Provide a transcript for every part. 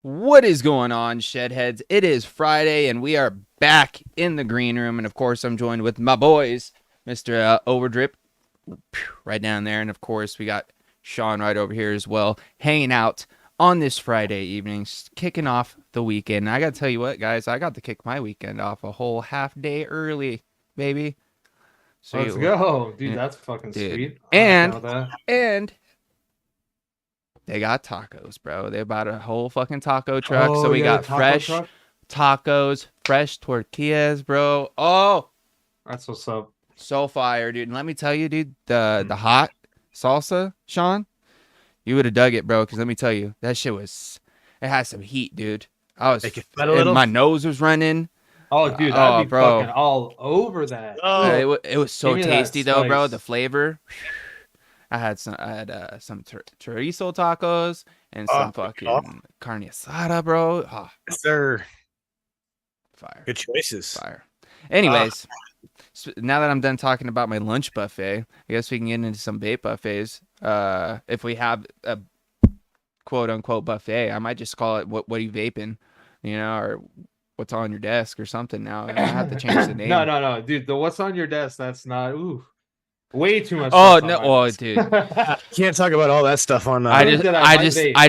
What is going on, Shedheads? It is Friday, and we are back in the green room. And of course, I'm joined with my boys, Mr. Overdrip, right down there. And of course, we got Sean right over here as well, hanging out on this Friday evening, kicking off the weekend. And I got to tell you what, guys, I got to kick my weekend off a whole half day early, baby. So let's go, dude. That's fucking sweet. And they got tacos, bro. They bought a whole fucking taco truck. So we got fresh tacos, fresh tortillas, bro. Oh, that's what's up. So fire, dude. And let me tell you, dude, the hot salsa, Sean, you would have dug it, bro. Because let me tell you, that shit it had some heat, dude. My nose was running. Oh, dude, I'd be fucking all over that. Oh, it was so tasty though, bro. The flavor. I had some chorizo tacos and some fucking carne asada, bro. Oh, sir. Fire. Good choices. Fire. Anyways, now that I'm done talking about my lunch buffet, I guess we can get into some vape buffets. If we have a quote unquote buffet, I might just call it what are you vaping, or what's on your desk or something. Now I have to change the name. No, dude. The what's on your desk? That's not. Ooh. Way too much. Oh no! Dude, can't talk about all that stuff on. I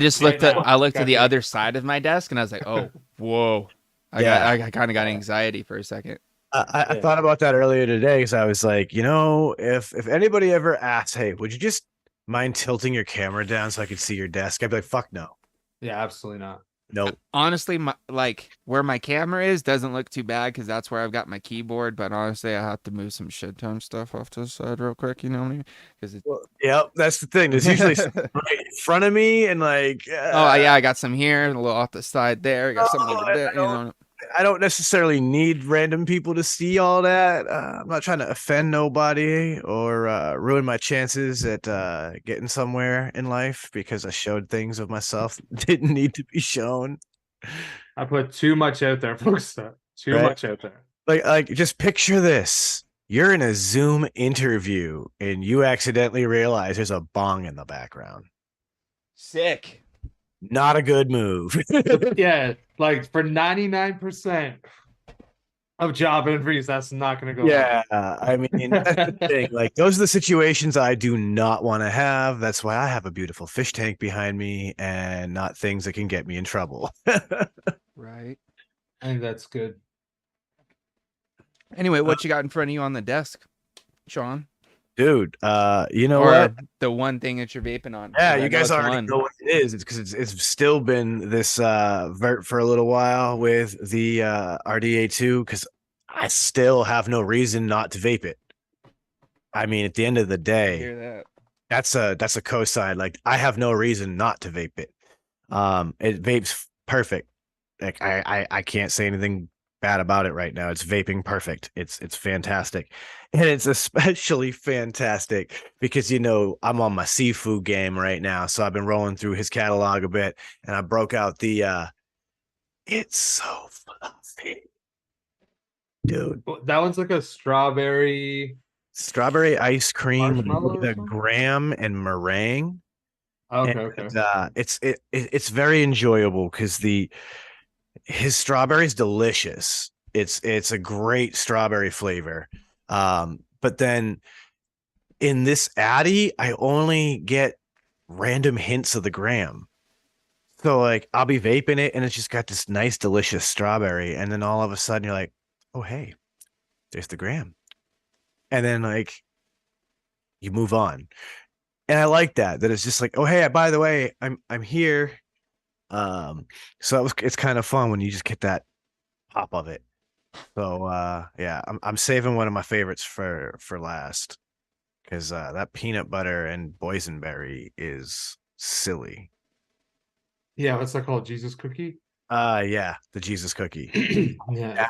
just looked at. I looked at the other side of my desk, and I was like, "Oh, whoa!" I kind of got anxiety for a second. I thought about that earlier today because I was like, if anybody ever asks, "Hey, would you just mind tilting your camera down so I could see your desk?" I'd be like, "Fuck no." Yeah, absolutely not. Nope. Honestly, where my camera is doesn't look too bad because that's where I've got my keyboard. But honestly, I have to move some SHedTime stuff off to the side real quick. You know what I mean? Yep, that's the thing. There's usually right in front of me, and oh yeah, I got some here, a little off the side there. I got some over there. I don't necessarily need random people to see all that. I'm not trying to offend nobody or ruin my chances at getting somewhere in life because I showed things of myself that didn't need to be shown. I put too much out there, folks. Too much out there. Like, just picture this. You're in a Zoom interview and you accidentally realize there's a bong in the background. Sick. Not a good move. Yeah, like for 99% of job interviews, that's not going to go. Yeah, I mean, that's the thing. Like, those are the situations I do not want to have. That's why I have a beautiful fish tank behind me and not things that can get me in trouble. Right. I think that's good. Anyway, what you got in front of you on the desk, Sean? Dude, you know what? The one thing that you're vaping on. Yeah, you guys already know what it is. It's because it's still been this vert for a little while with the RDA2 because I still have no reason not to vape it. I mean, at the end of the day, that's a cosign. Like, I have no reason not to vape it. It vapes perfect. Like, I can't say anything bad about it right now. It's vaping perfect. It's fantastic. And it's especially fantastic because I'm on my seafood game right now, so I've been rolling through his catalog a bit, and I broke out the it's so fluffy, dude. That one's like a strawberry ice cream with a graham and meringue. Okay. And, it's very enjoyable because his strawberry is delicious. It's a great strawberry flavor. But then in this Addy, I only get random hints of the graham. So like I'll be vaping it and it's just got this nice, delicious strawberry. And then all of a sudden you're like, oh, hey, there's the graham. And then like you move on. And I like that it's just like, oh, hey, by the way, I'm here. So it's kind of fun when you just get that pop of it. So yeah, I'm saving one of my favorites for last because that peanut butter and boysenberry is silly. Yeah, what's that called? Jesus cookie? Yeah, the Jesus cookie. Yeah,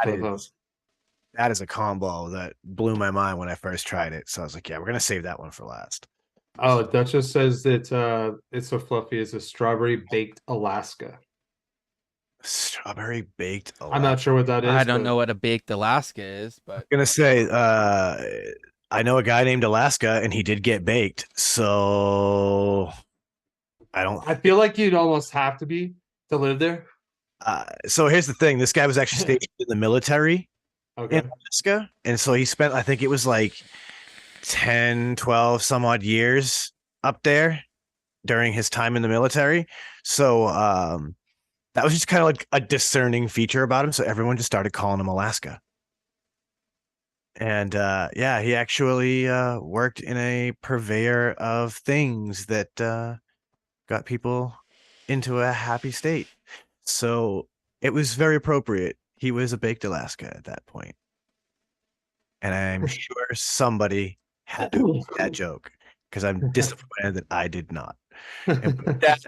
that is a combo that blew my mind when I first tried it. So I was like, yeah, we're gonna save that one for last. Oh, Duchess says that it's so fluffy as a strawberry baked Alaska. Strawberry baked Alaska. I'm not sure what that is. I don't know what a baked Alaska is, but I'm gonna say I know a guy named Alaska and he did get baked, so I feel like you'd almost have to live there. So here's the thing: this guy was actually stationed in the military in Okay. Alaska, and so he spent, I think it was like 10, 12, some odd years up there during his time in the military. So that was just kind of like a discerning feature about him. So everyone just started calling him Alaska. And yeah, he actually worked in a purveyor of things that got people into a happy state. So it was very appropriate. He was a baked Alaska at that point. And I'm sure somebody had to make that joke because I'm disappointed that I did not. And with that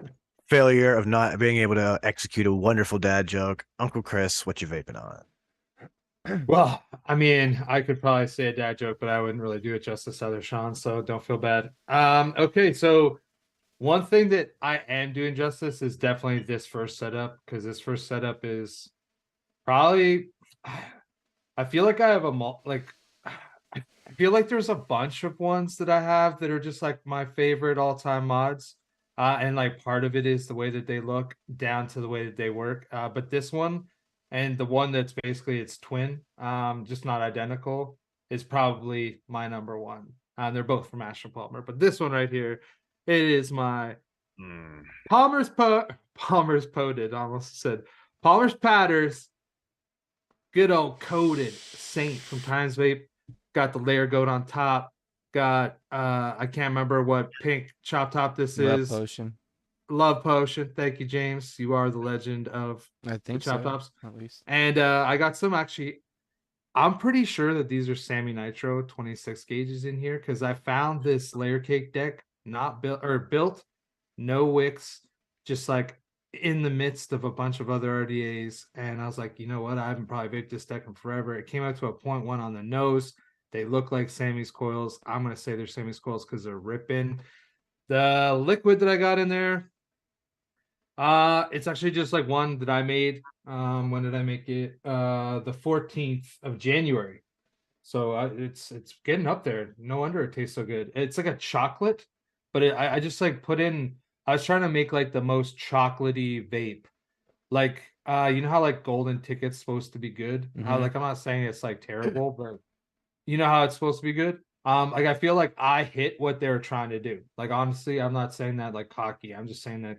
failure of not being able to execute a wonderful dad joke, Uncle Chris, what you vaping on? Well, I mean, I could probably say a dad joke, but I wouldn't really do it justice either, Sean. So don't feel bad. Okay, so one thing that I am doing justice is definitely this first setup, because this first setup is probably. I feel like I have I feel like there's a bunch of ones that I have that are just like my favorite all-time mods. And like part of it is the way that they look down to the way that they work. But this one and the one that's basically its twin, just not identical, is probably my number one. They're both from Ashton Palmer, but this one right here, it is my Palmer's Poted, almost said Palmer's Patters, good old coated Saint from Times Vape. Got the layer goat on top. Got I can't remember what pink chop top this Love is. potion. Love potion. Thank you, James. You are the legend of I the think chop so, tops. at least. And I got some actually. I'm pretty sure that these are Sammy Nitro 26 gauges in here because I found this layer cake deck not built, no wicks, just like in the midst of a bunch of other RDAs. And I was like, you know what? I haven't probably vaped this deck in forever. It came out to a 0.1 on the nose. They look like Sammy's coils. I'm going to say they're Sammy's coils because they're ripping. The liquid that I got in there, it's actually just like one that I made. When did I make it? The 14th of January. So it's getting up there. No wonder it tastes so good. It's like a chocolate, but I just like put in. I was trying to make like the most chocolatey vape, like you know how like golden ticket's supposed to be good. How like I'm not saying it's like terrible, but you know how it's supposed to be good. Like I feel like I hit what they were trying to do. Like honestly, I'm not saying that like cocky. I'm just saying that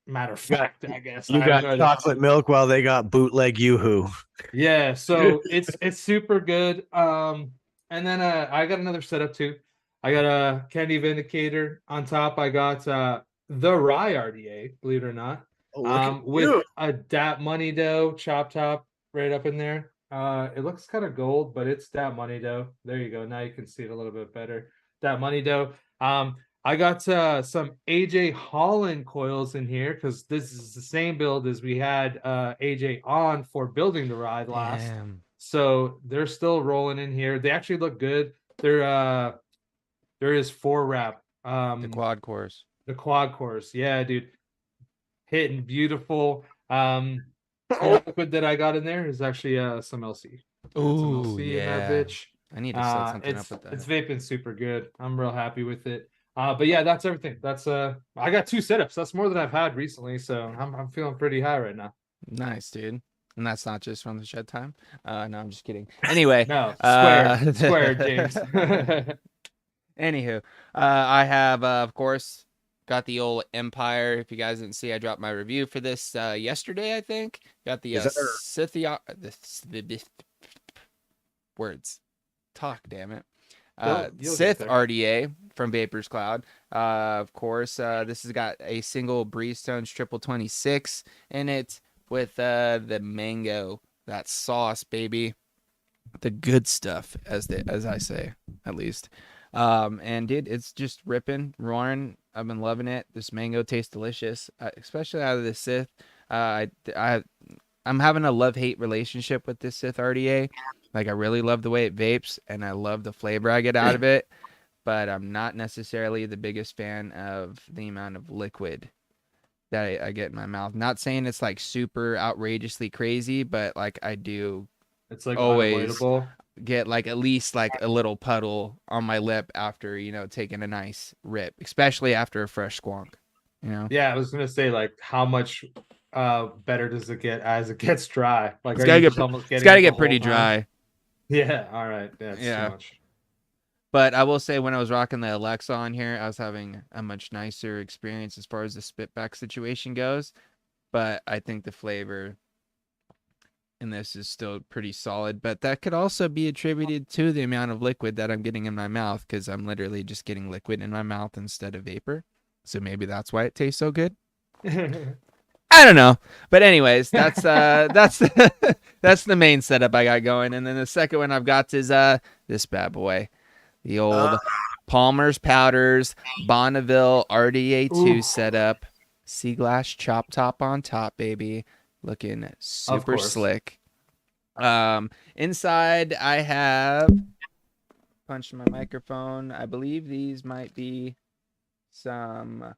matter of fact. I guess You I have got no idea. chocolate milk while they got bootleg yoo-hoo. Yeah, so it's super good. And then I got another setup too. I got a Candy Vindicator on top. I got the Rye RDA, believe it or not. Oh, look at With you. a Dat Money Dough chop top right up in there. It looks kind of gold, but it's Dat Money Dough. There you go. Now you can see it a little bit better. Dat Money Dough. I got some AJ Holland coils in here because this is the same build as we had AJ on for building the ride last. Damn. So they're still rolling in here. They actually look good. There is 4-wrap. The quad course. The quad course. Yeah, dude. Hitting beautiful. The liquid that I got in there is actually some LC. Got some Ooh, LC in that yeah. bitch. I need to set something up It's with that. it's vaping super good. I'm real happy with it. But yeah, that's everything. That's I got 2 setups. That's more than I've had recently, so I'm feeling pretty high right now. Nice, dude. And that's not just from the shed time. No, I'm just kidding. Anyway, No, square, James. Anywho, I have, of course, got the old Empire. If you guys didn't see, I dropped my review for this yesterday, I think. Got the words. Talk, damn it. You'll Sith get there. RDA from Vapors Cloud. Of course, this has got a single Breestones triple 26 in it with the mango, that sauce, baby. The good stuff, as I say, at least. And dude, it's just ripping, roaring. I've been loving it. This mango tastes delicious, especially out of the Sith. I'm having a love-hate relationship with this Sith RDA. Like, I really love the way it vapes, and I love the flavor I get out of it. But I'm not necessarily the biggest fan of the amount of liquid that I get in my mouth. Not saying it's like super outrageously crazy, but like I do It's like always unavoidable. get like at least like a little puddle on my lip after, taking a nice rip, especially after a fresh squonk, Yeah, I was gonna say like how much better does it get as it gets dry? Like, It's are gotta you get just almost it's getting gotta it the get pretty whole time? dry. Yeah. All right. That's Yeah. too much. But I will say when I was rocking the Alexa on here, I was having a much nicer experience as far as the spitback situation goes. But I think the flavor in this is still pretty solid. But that could also be attributed to the amount of liquid that I'm getting in my mouth, because I'm literally just getting liquid in my mouth instead of vapor. So maybe that's why it tastes so good. I don't know. But anyways, that's that's the main setup I got going. And then the second one I've got is this bad boy. The old Palmer's Powders Bonneville RDA2 Ooh. setup. Sea glass chop top on top, baby. Looking super course. slick. Inside I have punched my microphone. I believe these might be some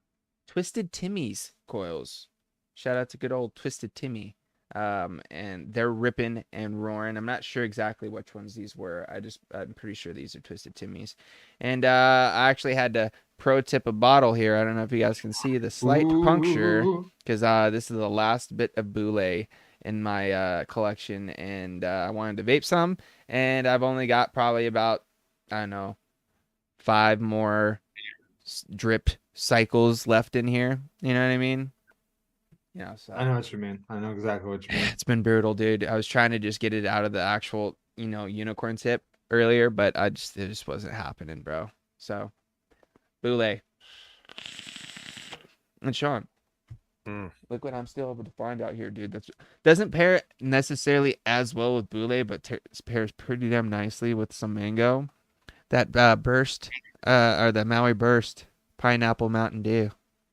Twisted Timmy's coils. Shout out to good old Twisted Timmy. And they're ripping and roaring. I'm not sure exactly which ones these were. I'm pretty sure these are Twisted Timmy's. And I actually had to pro tip a bottle here. I don't know if you guys can see the slight puncture, because this is the last bit of Boulay in my collection, and I wanted to vape some, and I've only got probably about, I don't know, 5 more drip cycles left in here. You know what I mean? Yeah, so I know what you mean. I know exactly what you mean. it's been brutal, dude. I was trying to just get it out of the actual, unicorn tip earlier, but it just wasn't happening, bro. So, Boulay. And Sean, look what I'm still able to find out here, dude. That doesn't pair necessarily as well with Boulay, but pairs pretty damn nicely with some mango. That burst, or the Maui Burst Pineapple Mountain Dew.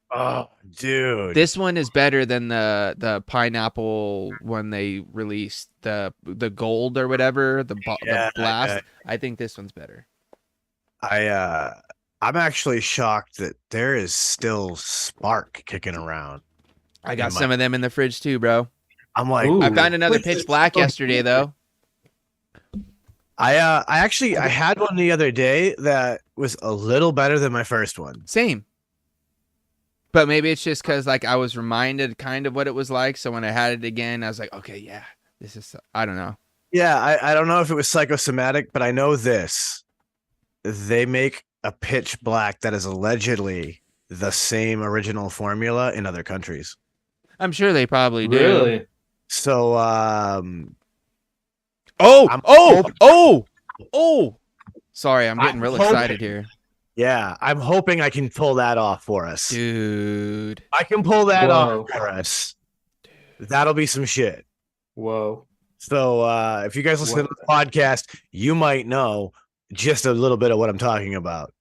Oh, dude. This one is better than the pineapple one they released, the gold or whatever, the blast. I think this one's better. I'm actually shocked that there is still spark kicking around. I got some of them in the fridge too, bro. I'm like, I found another pitch black yesterday though. I had one the other day that was a little better than my first one. Same. But maybe it's just because I was reminded kind of what it was like. So when I had it again, I was like, okay, yeah, this is, I don't know. Yeah, I don't know if it was psychosomatic, but I know this. They make a pitch black that is allegedly the same original formula in other countries. I'm sure they probably do. Really? So, Sorry, I'm getting real excited here. Yeah, I'm hoping I can pull that off for us. Dude. I can pull that off for us. That'll be some shit. Whoa. So if you guys listen to the podcast, you might know just a little bit of what I'm talking about.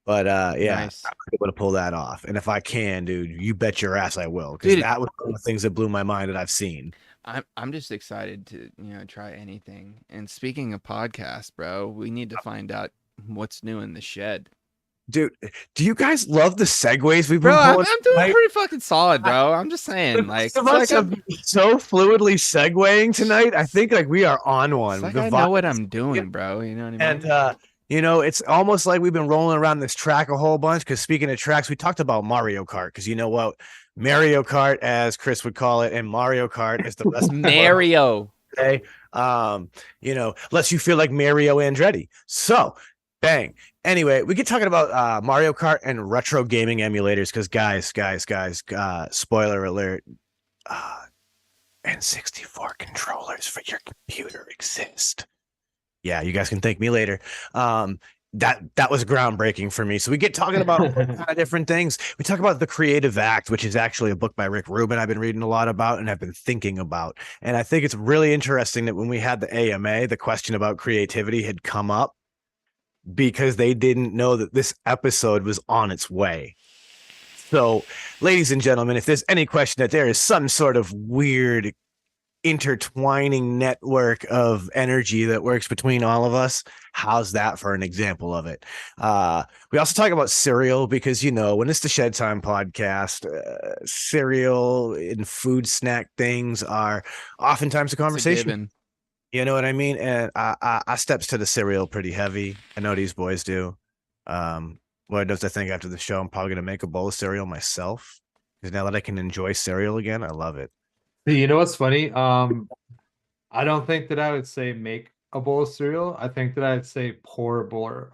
But yeah, nice. I'm able to pull that off. And if I can, dude, you bet your ass I will. Because that was one of the things that blew my mind that I've seen. I'm just excited to try anything. And speaking of podcasts, bro, we need to find out what's new in the shed. Dude, do you guys love the segues we've been pulling? I'm doing pretty fucking solid, bro. I'm just saying, I'm so fluidly segueing tonight. I think we are on one. I know what I'm doing, bro. You know what I mean? And it's almost like we've been rolling around this track a whole bunch. Because speaking of tracks, we talked about Mario Kart. Because you know what, Mario Kart, as Chris would call it, and Mario Kart is the best. Mario. Okay. Lets you feel like Mario Andretti. So, bang. Anyway, we get talking about Mario Kart and retro gaming emulators because guys, spoiler alert, N64 controllers for your computer exist. Yeah, you guys can thank me later. That was groundbreaking for me. So we get talking about different things. We talk about The Creative Act, which is actually a book by Rick Rubin I've been reading a lot about and I've been thinking about. And I think it's really interesting that when we had the AMA, the question about creativity had come up because they didn't know that this episode was on its way. So, ladies and gentlemen, if there's any question that there is some sort of weird intertwining network of energy that works between all of us, how's that for an example of it? We also talk about cereal because, when it's the Shed Time podcast, cereal and food snack things are oftentimes a conversation. You know what I mean? And I steps to the cereal pretty heavy. I know these boys do. What does I think after the show? I'm probably going to make a bowl of cereal myself Because now that I can enjoy cereal again, I love it. You know what's funny? I don't think that I would say make a bowl of cereal. I think that I'd say pour a bowl.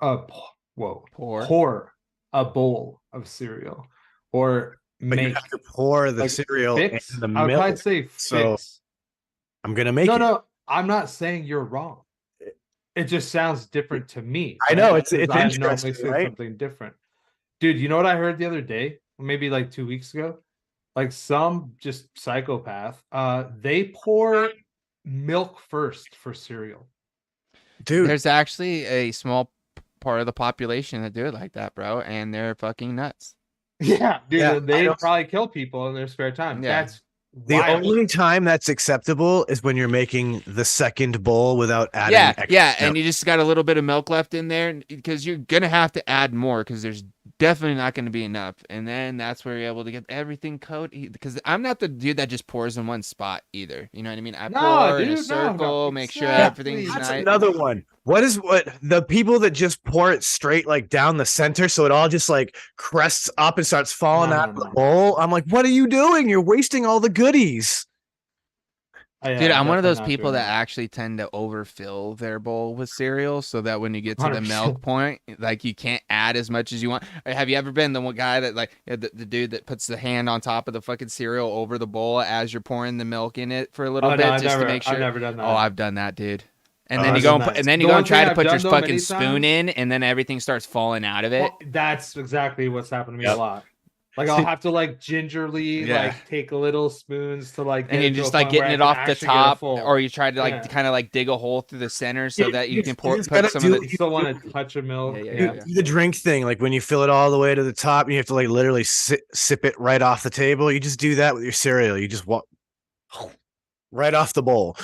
Pour. Pour a bowl of cereal, or But you make have to pour the like cereal fix. in the I would probably milk. say So fix. I'm gonna make No, it. no, I'm not saying you're wrong. It just sounds different to me. I know, right? it's 'Cause I normally interesting, say right? something different. Dude, you know what I heard the other day? Maybe like 2 weeks ago? Like some just psychopath. They pour milk first for cereal. Dude, There's actually a small part of the population that do it like that, bro, and they're fucking nuts. Yeah, dude, Yeah, they probably kill people in their spare time. Yeah. That's the wild. only time that's acceptable is when you're making the second bowl without adding Yeah, extra yeah, milk. and you just got a little bit of milk left in there because you're gonna have to add more because there's definitely not gonna be enough, and then that's where you're able to get everything coated. Because I'm not the dude that just pours in one spot either. You know what I mean? I No, pour in a dude, no, circle, make sure exactly. everything's That's nice. another one. What the people that just pour it straight like down the center so it all just like crests up and starts falling out of the bowl? I'm like, what are you doing? You're wasting all the goodies. Oh, yeah, Dude, I'm one of definitely those not people doing that actually tend to overfill their bowl with cereal so that when you get to the 100%. milk point, like you can't add as much as you want. Have you ever been the one guy that like the dude that puts the hand on top of the fucking cereal over the bowl as you're pouring the milk in it for a little Oh, bit no, to make sure? I've never done that. Oh, I've done that, dude. And Oh, then you I've go done and, that. and then you The go one and try thing to I've put your done, though, fucking many spoon times- in, and then everything starts falling out of it. Well, that's exactly what's happened to me Yep. a lot. Like I'll have to like gingerly Yeah. like take little spoons to like, And get you're it to just a like point where getting I it can off the actually get it top, full. or you try to like Yeah. kind of like dig a hole through the center so Yeah, that you you can just- pour you just put gotta some do of You the. still want a touch of milk. Yeah. Do the drink thing, like when you fill it all the way to the top and you have to like literally sip it right off the table. You just do that with your cereal. You just walk right off the bowl.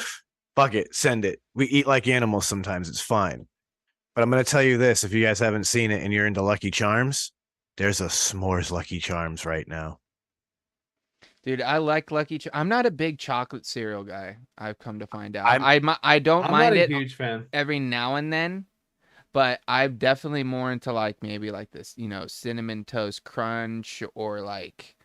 Fuck it, send it. We eat like animals sometimes. It's fine. But I'm gonna tell you this: if you guys haven't seen it and you're into Lucky Charms, there's a s'mores Lucky Charms right now. Dude, I like I'm not a big chocolate cereal guy. I've come to find out. I'm- I don't I'm mind not a it huge fan. every now and then, but I'm definitely more into like maybe like this, cinnamon toast crunch or like.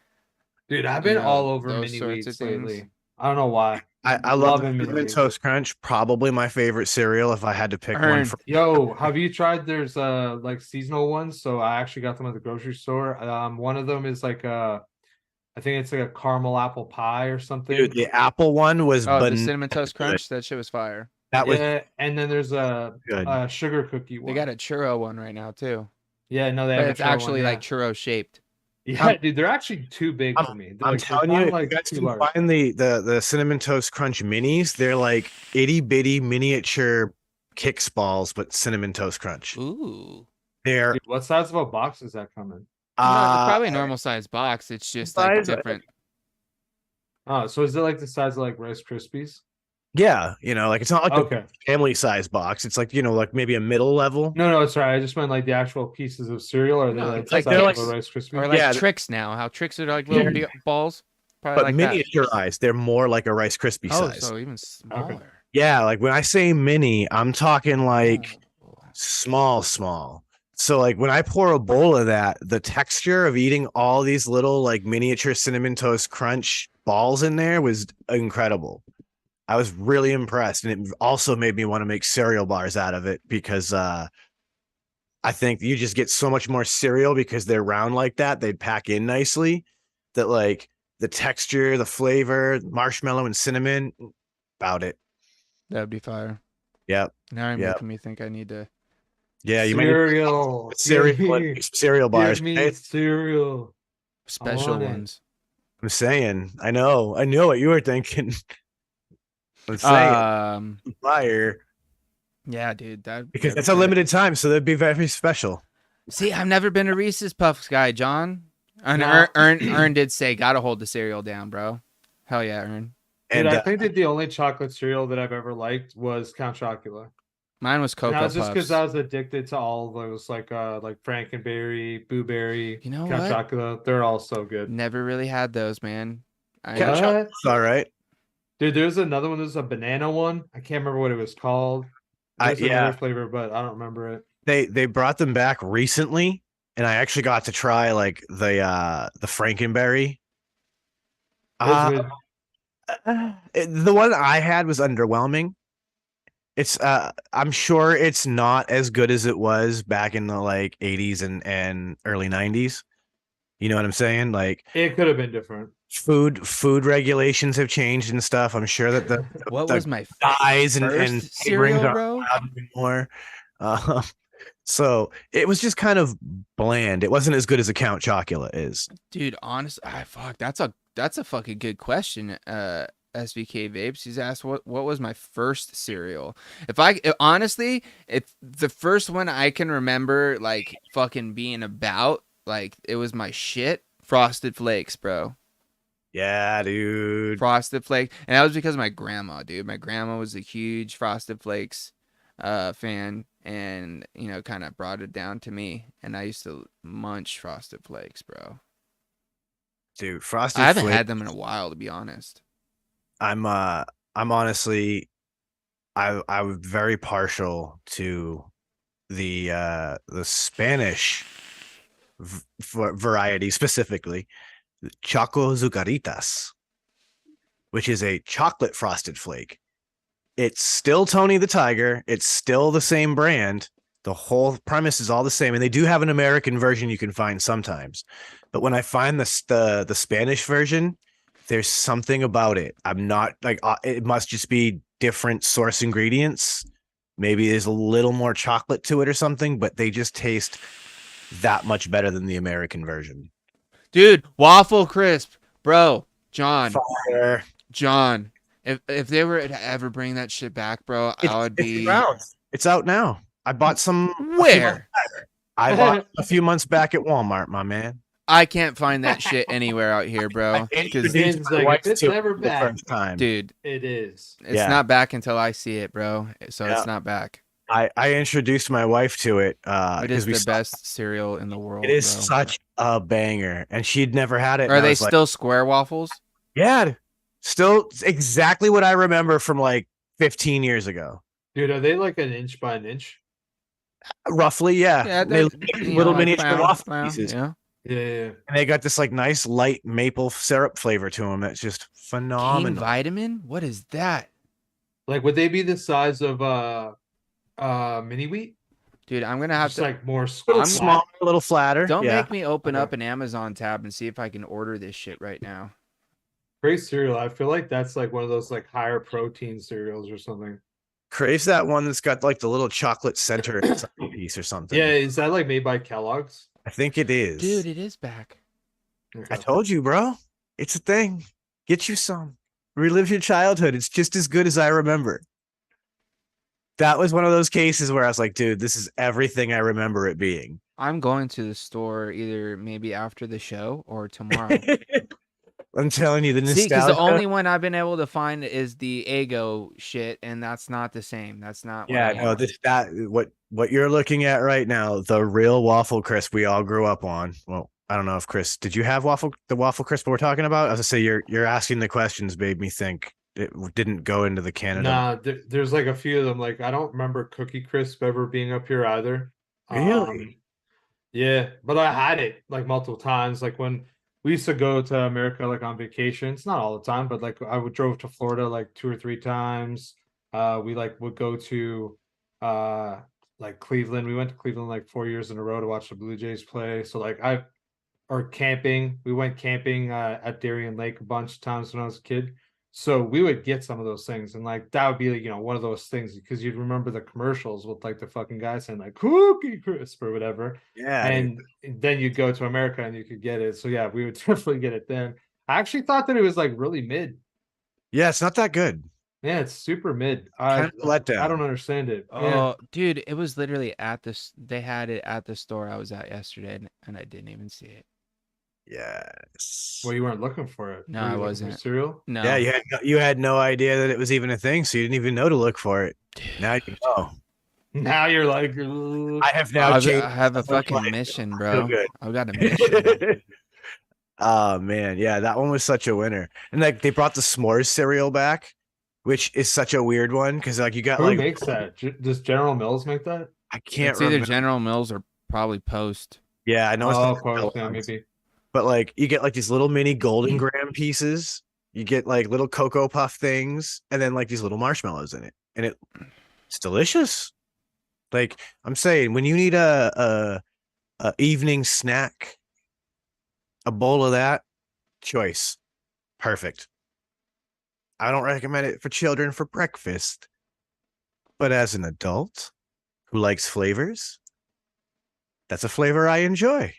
Dude, I've been all over those mini sorts of wheats things. lately. I don't know why. I love Loving Mini Cinnamon Wheats. Toast Crunch. Probably my favorite cereal if I had to pick one. Earned. Yo, have you tried? There's like seasonal ones. So I actually got them at the grocery store. One of them is like I think it's like a caramel apple pie or something. Dude, the apple one was Oh, the bananas cinnamon toast good. crunch, that shit was fire. That was Yeah, and then there's a good. sugar cookie one. They got a churro one right now too, Yeah, no, they but have it's a churro actually one, like churro shaped. yeah, dude, they're actually too big for me. I'm Like, telling they're you, kinda, if you guys too can large. find the cinnamon toast crunch minis, they're like itty bitty miniature kicks balls, but cinnamon toast crunch. Ooh. They're Dude, what size of a box does that come in? No, it's probably a normal size box. It's just like size- different. Oh, so is it like the size of like Rice Krispies? yeah, like it's not like Okay. a family size box. It's like like maybe a middle level. No, it's right. I just meant like the actual pieces of cereal, or No, they like it's the like size they're of like- a Rice Krispie? Or like Yeah, tricks now. How tricks are like little balls. Probably But like that. miniaturized, they're more like a Rice Krispie Oh, size. so even smaller. Yeah, like when I say mini, I'm talking like Oh. small. So like when I pour a bowl of that, the texture of eating all these little like miniature cinnamon toast crunch balls in there was incredible. I was really impressed, and it also made me want to make cereal bars out of it because I think you just get so much more cereal because they're round like that. They pack in nicely. That like the texture, the flavor, marshmallow and cinnamon, about it. That'd be fire. Yep. Now you're Yep. making me think I need to. Yeah, you cereal. might cereal bars. Give me Right? cereal. Special want it. ones. I'm saying, I know what you were thinking. I'm saying fire Yeah, dude. because that'd that's be a great. limited time, so that'd be very special. See, I've never been a Reese's Puffs guy, John. And No. Ern did say, gotta hold the cereal down, bro. Hell yeah, Ern. Dude, And I think that the only chocolate cereal that I've ever liked was Count Chocula. Mine was And Cocoa that was just Puffs. because I was addicted to all of those, like Frankenberry, Boo Berry, You know Count what? Chocula. They're all so good. Never really had those, man. Count What? Chocolate's all right. Dude, there's another one. There's a banana one. I can't remember what it was called. There's yeah. another flavor, but I don't remember it. They brought them back recently, and I actually got to try like the Frankenberry Uh, the one I had was underwhelming. It's I'm sure it's not as good as it was back in the like 80s and early 90s. You know what I'm saying? Like It could have been different. food regulations have changed and stuff. I'm sure that What the was my dyes and first flavorings cereal, aren't bro? allowed anymore. Uh, so it was just kind of bland. It wasn't as good as a Count Chocula is. Dude, honestly, fuck, that's a fucking good question. SVK Vapes, he's asked what was my first cereal. Honestly, if the first one I can remember like fucking being about, like it was my shit, Frosted Flakes, bro. Yeah, dude. Frosted Flakes, and that was because of my grandma, dude. My grandma was a huge Frosted Flakes fan, and kind of brought it down to me, and I used to munch Frosted Flakes, bro. Dude, Frosted I haven't Flakes. had them in a while, to be honest. I'm honestly I'm very partial to the Spanish variety, specifically Choco Zucaritas, which is a chocolate frosted flake. It's still Tony the Tiger. It's still the same brand. The whole premise is all the same, and they do have an American version you can find sometimes. But when I find the Spanish version, there's something about it. I'm not like it must just be different source ingredients. Maybe there's a little more chocolate to it or something, but they just taste that much better than the American version. Dude, waffle crisp, bro. John, Fire. John. If they were to ever bring that shit back, bro, I would be. It's out now. I bought some. Where? I bought a few months back at Walmart, my man. I can't find that shit anywhere out here, bro. Because it's never back. First time. Dude, it is. It's not back until I see it, bro. So it's not back. I introduced my wife to it. It is the best cereal in the world. It is bro. such a banger, and she'd never had it. Are they still square waffles? Yeah, still exactly what I remember from like 15 years ago. Dude, are they like an inch by an inch? Roughly, yeah. Yeah, little miniature waffle pieces. Yeah. And they got this like nice light maple syrup flavor to them that's just phenomenal. King Vitamin? What is that? Like, would they be the size of mini wheat? Dude, I'm gonna have just to like more small, a little flatter. Don't make me open up an Amazon tab and see if I can order this shit right now. Great cereal. I feel like that's like one of those like higher protein cereals or something. Craves that one that's got like the little chocolate center piece or something. Yeah, is that like made by Kellogg's? I think it is. Dude, it is back. I told you, bro. It's a thing. Get you some. Relive your childhood. It's just as good as I remember. That was one of those cases where I was like, dude, this is everything I remember it being. I'm going to the store either maybe after the show or tomorrow. I'm telling you, the nostalgia. See, because the only one I've been able to find is the Eggo shit, and that's not the same. That's not. What you're looking at right now, the real waffle crisp we all grew up on. Well, I don't know if Chris, did you have the waffle crisp we're talking about? I was gonna say you're asking the questions made me think it didn't go into the Canada. Nah, there's like a few of them. Like I don't remember Cookie Crisp ever being up here either. Really? Yeah, but I had it like multiple times. Like when we used to go to America like on vacation. It's not all the time, but like I would drove to Florida like 2 or 3 times. We like would go to like Cleveland. We went to Cleveland like 4 years in a row to watch the Blue Jays play. So like camping. We went camping at Darien Lake a bunch of times when I was a kid. So we would get some of those things, and like that would be like, one of those things because you'd remember the commercials with like the fucking guy saying like Cookie Crisp or whatever. Yeah. And then you'd go to America and you could get it. So yeah, we would definitely get it then. I actually thought that it was like really mid. Yeah, it's not that good. Yeah, it's super mid. Let down. I don't understand it. Oh, dude, it was literally they had it at the store I was at yesterday, and I didn't even see it. Yes. Well, you weren't looking for it. No, I wasn't. Cereal? No. Yeah, you had no idea that it was even a thing, so you didn't even know to look for it. Dude. Now you know. Now you're like, I have now changed. I have a fucking mission, bro. I've got a mission. Oh man, yeah, that one was such a winner. And like they brought the s'mores cereal back, which is such a weird one because like you got who makes that? Does General Mills make that? I can't. It's either General Mills or probably Post. Yeah, I know. Post, yeah, maybe. But like you get like these little mini golden graham pieces, You get like little Cocoa Puff things and then like these little marshmallows in it. And it's delicious. Like I'm saying, when you need a evening snack, a bowl of that, choice. Perfect. I don't recommend it for children for breakfast, but as an adult who likes flavors, that's a flavor I enjoy.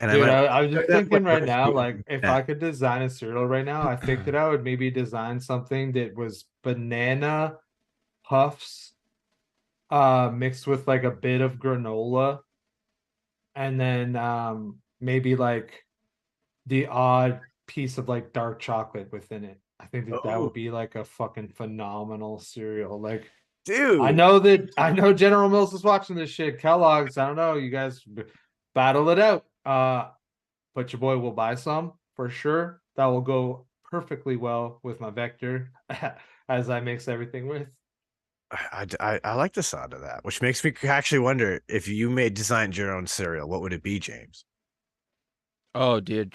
And Dude, I might I was just that thinking right flavor as now, you- like if Yeah. I could design a cereal right now, I think that I would maybe design something that was banana puffs, mixed with like a bit of granola, and then maybe like the odd piece of like dark chocolate within it. I think that that Oh, would be like a fucking phenomenal cereal. Like dude. I know General Mills is watching this shit. Kellogg's, I don't know, you guys battle it out. But your boy will buy some for sure. That will go perfectly well with my vector as I mix everything with. I like the sound of that, which makes me actually wonder if you made designed your own cereal, what would it be, James? Oh, dude.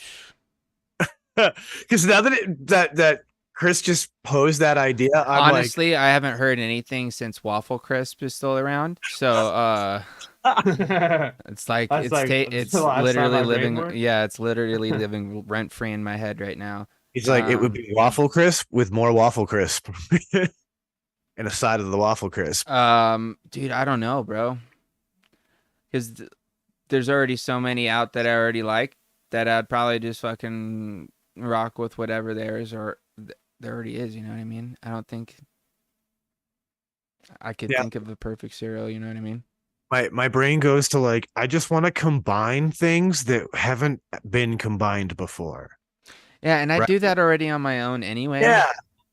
Because now that Chris just posed that idea, I'm Honestly, I haven't heard anything since Waffle Crisp is still around. So, That's it's like like the it's last time literally my brain living. worked. Yeah, it's literally living rent free in my head right now. he's like, it would Um, be waffle crisp with more waffle crisp and a side of the waffle crisp. dude, I don't know, bro, because there's already so many out that I already like that I'd probably just fucking rock with whatever there is or there already is. You know what I mean? I don't think I could Yeah. think of the perfect cereal. You know what I mean? My brain goes to like, I just want to combine things that haven't been combined before. Yeah, and I Right. do that already on my own anyway. Yeah.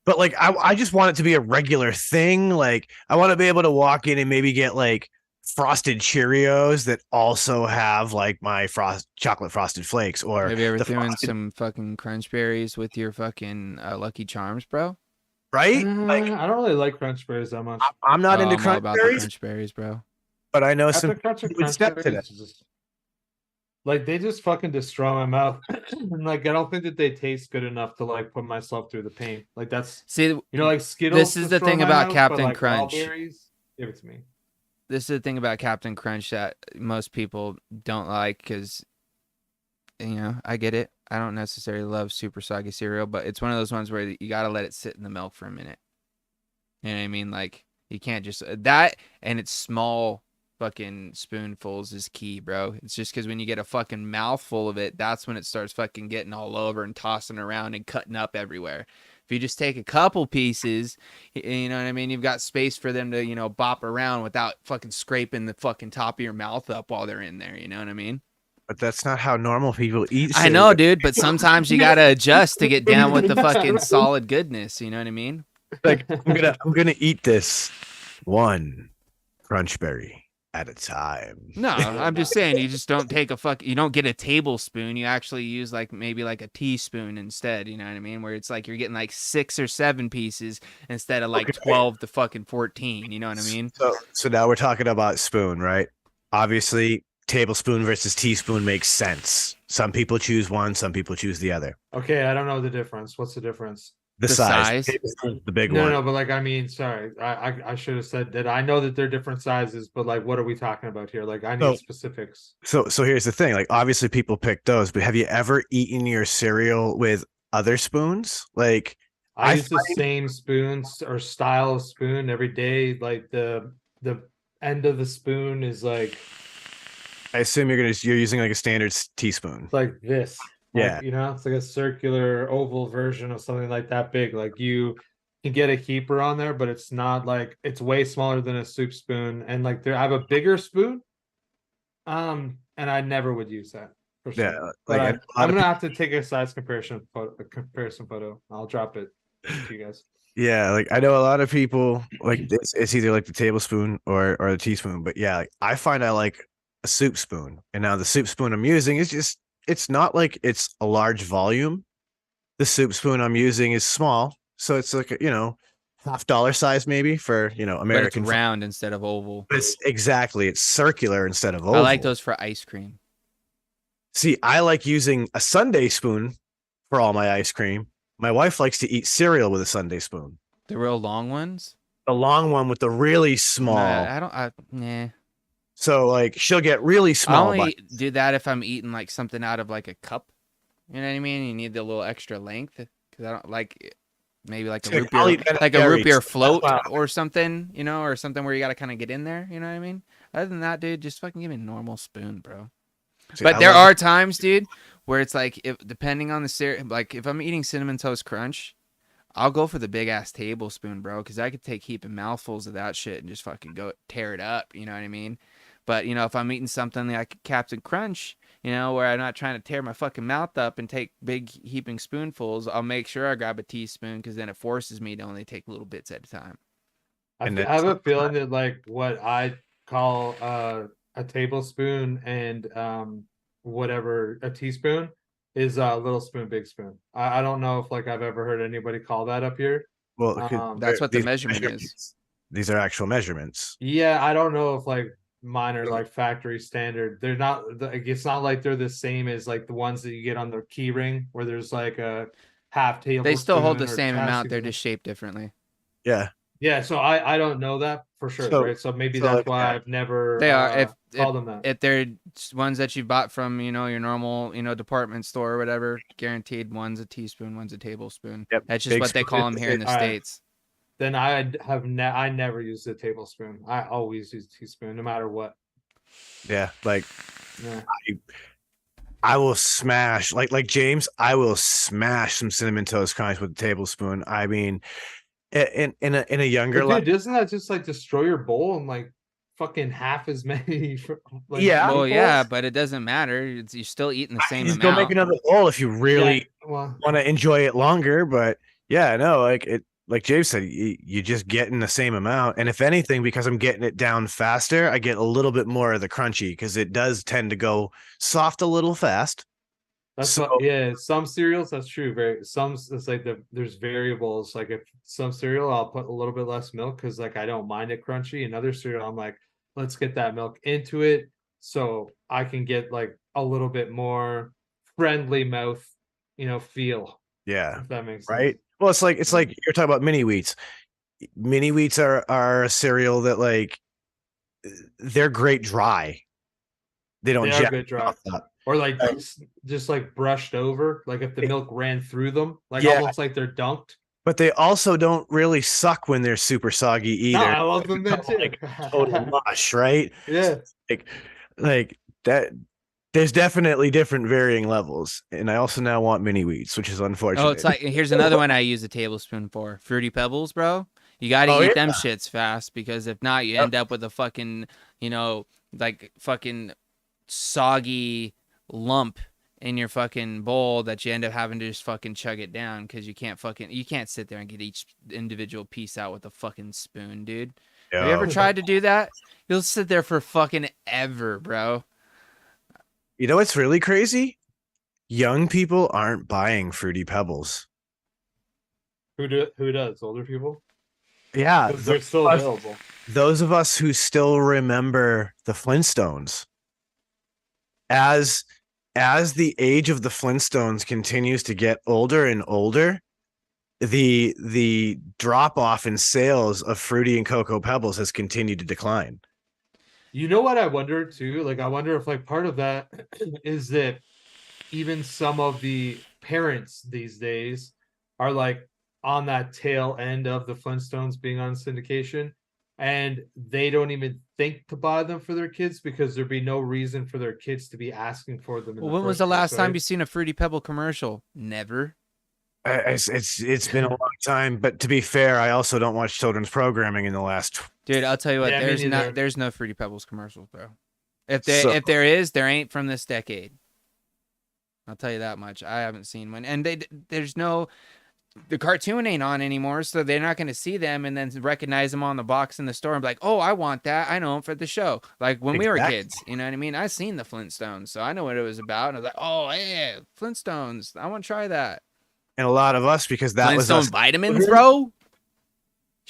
But like I just want it to be a regular thing. Like I want to be able to walk in and maybe get like frosted Cheerios that also have like my chocolate frosted flakes or Have you ever the threw in frosted, some fucking crunch berries with your fucking Lucky Charms, bro? right? Like I don't really like crunch berries that much. I'm not into I'm all crunch about the berries, crunch berries, bro. but I know After some crunch people and would crunch step to berries, that. just like they just fucking destroy my mouth. And like I don't think that they taste good enough to like put myself through the pain. Like that's See, you know, like Skittles this is the destroy thing my about mouth, but Captain like raw Crunch. berries, give it to me. This is the thing about Captain Crunch that most people don't like because, you know, I get it. I don't necessarily love super soggy cereal, but it's one of those ones where you got to let it sit in the milk for a minute. You know what I mean? Like, you can't just that, and it's small fucking spoonfuls is key, bro. It's just because when you get a fucking mouthful of it, that's when it starts fucking getting all over and tossing around and cutting up everywhere. If you just take a couple pieces, you know what I mean? You've got space for them to, you know, bop around without fucking scraping the fucking top of your mouth up while they're in there. You know what I mean? But that's not how normal people eat I know, cereal. dude, but sometimes you gotta adjust to get down with the fucking solid goodness. You know what I mean? Like I'm gonna eat this one crunch berry at a time. No, I'm just saying you just don't take you don't get a tablespoon. You actually use like maybe like a teaspoon instead. You know what I mean? Where it's like you're getting like 6 or 7 pieces instead of like Okay. 12 to fucking 14. You know what I mean? So now we're talking about spoon, right? Obviously, tablespoon versus teaspoon makes sense. Some people choose one, some people choose the other. Okay, I don't know the difference. What's the difference? The The size, size? tablespoon's the big No, one. no, but like I mean, sorry, I should have said that. I know that they're different sizes, but like, what are we talking about here? Like, I need So- specifics. So here's the thing. Like obviously people pick those, but have you ever eaten your cereal with other spoons? Like I I use the same spoons or style of spoon every day. Like the end of the spoon is like I assume you're using like a standard teaspoon. like this. Like, Yeah. you know, it's like a circular oval version of something like that big. Like you can get a keeper on there, but it's not like it's way smaller than a soup spoon. And like there I have a bigger spoon. And I never would use that for Yeah, sure. like, But a lot I'm of gonna have to take a size comparison photo, a comparison photo. I'll drop it to you guys. Yeah, like I know a lot of people like it's either like the tablespoon or the teaspoon, but yeah, like I find I like a soup spoon. And now the soup spoon I'm using is just it's not like it's a large volume. The soup spoon I'm using is small, so it's like $half size maybe for But it's American. round instead of oval. It's circular instead of oval. I like those for ice cream. See, I like using a sundae spoon for all my ice cream. My wife likes to eat cereal with a Sunday spoon. The real long ones. The long one with the really Nah, small. I don't. Nah. So like she'll get really I small. only do that if I'm eating like something out of like a cup. You know what I mean? You need the little extra length because I don't like maybe like a root I'll beer, eat Ben like and a root beer Jerry's. float Wow. or something, you know, or something where you got to kind of get in there. You know what I mean? Other than that, dude, just fucking give me a normal spoon, bro. See, But I there love- are times, dude, where it's like if depending on the cereal, like if I'm eating Cinnamon Toast Crunch, I'll go for the big ass tablespoon, bro, because I could take heaping mouthfuls of that shit and just fucking go tear it up. You know what I mean? But you know, if I'm eating something like Captain Crunch, you know, where I'm not trying to tear my fucking mouth up and take big heaping spoonfuls, I'll make sure I grab a teaspoon because then it forces me to only take little bits at a time. And I have a feeling that like what I call a tablespoon and whatever a teaspoon is a little spoon, big spoon. I don't know if like I've ever heard anybody call that up here. Well, That's what the these measurement is. measurements- These are actual measurements. Yeah, I don't know if like mine are like factory standard. They're not. Like, it's not like they're the same as like the ones that you get on the key ring, where there's like a half tablespoon. They still hold the or same half amount. They're teaspoon. just shaped differently. Yeah. Yeah, so I don't know that for sure, So- right? So maybe so, that's like, why yeah. I've never They are. called them that. If they're ones that you bought from, you know, your normal, you know, department store or whatever, guaranteed one's a teaspoon, one's a tablespoon. Yep, That's just big what they spoon call is them the here in the All right. States. Then I never used a tablespoon. I always use a teaspoon, no matter what. Yeah. Like Yeah. I will smash like James, I will smash some Cinnamon Toast Crunch with a tablespoon. I mean, in a younger But dude, doesn't that just like destroy your bowl and like fucking half as many? Like, Yeah. Well, spoonfuls? yeah, but it doesn't matter. You're still eating the same you still make amount. another bowl if you really Yeah, well, want to enjoy it longer. But yeah, no, like it, like James said, you just getting the same amount. And if anything, because I'm getting it down faster, I get a little bit more of the crunchy because it does tend to go soft a little fast. that's So- what. Yeah, some cereals that's true. Some it's like there's variables. Like if some cereal, I'll put a little bit less milk because like I don't mind it crunchy. Another cereal, I'm like, let's get that milk into it so I can get like a little bit more friendly mouth, feel. Yeah. If that makes Right. sense. Well, it's like you're talking about mini wheats. Mini wheats are a cereal that like they're great dry. They don't They are jack good your dry. mouth up. Or like Right. just like brushed over, like if the milk ran through them, like Yeah. almost like they're dunked. But they also don't really suck when they're super soggy No, either. I love them then too. Like total mush, right? Yeah. Like that. There's definitely different varying levels, and I also now want mini wheats, which is unfortunate. Oh, it's like here's another one I use a tablespoon for. Fruity Pebbles, bro. You got to Oh, eat them yeah. shits fast because if not, you Yep. end up with a fucking, like fucking soggy lump in your fucking bowl that you end up having to just fucking chug it down because you can't sit there and get each individual piece out with a fucking spoon, dude. Have you ever tried to do that? You'll sit there for fucking ever, bro. You know what's really crazy? Young people aren't buying Fruity Pebbles. Who does? Older people? Yeah, 'Cause they're still available. those of us who still remember the Flintstones. As the age of the Flintstones continues to get older and older, the drop off in sales of Fruity and Cocoa Pebbles has continued to decline. You know what I wonder too? Like I wonder if like part of that is that even some of the parents these days are like on that tail end of the Flintstones being on syndication and they don't even think to buy them for their kids because there'd be no reason for their kids to be asking for them. Well, when was the last time you seen a Fruity Pebble commercial? Never. It's been a long time, but to be fair, I also don't watch children's programming in the last. Dude, I'll tell you what. Yeah, me neither. There's no Fruity Pebbles commercials, bro. If there is, there ain't from this decade. I'll tell you that much. I haven't seen one, and the cartoon ain't on anymore, so they're not going to see them and then recognize them on the box in the store and be like, "Oh, I want that. I know them for the show." Like when we were kids, you know what I mean? I seen the Flintstones, so I know what it was about. And I was like, "Oh, yeah, Flintstones. I want to try that." And a lot of us, because that was Flintstone us, vitamins, bro.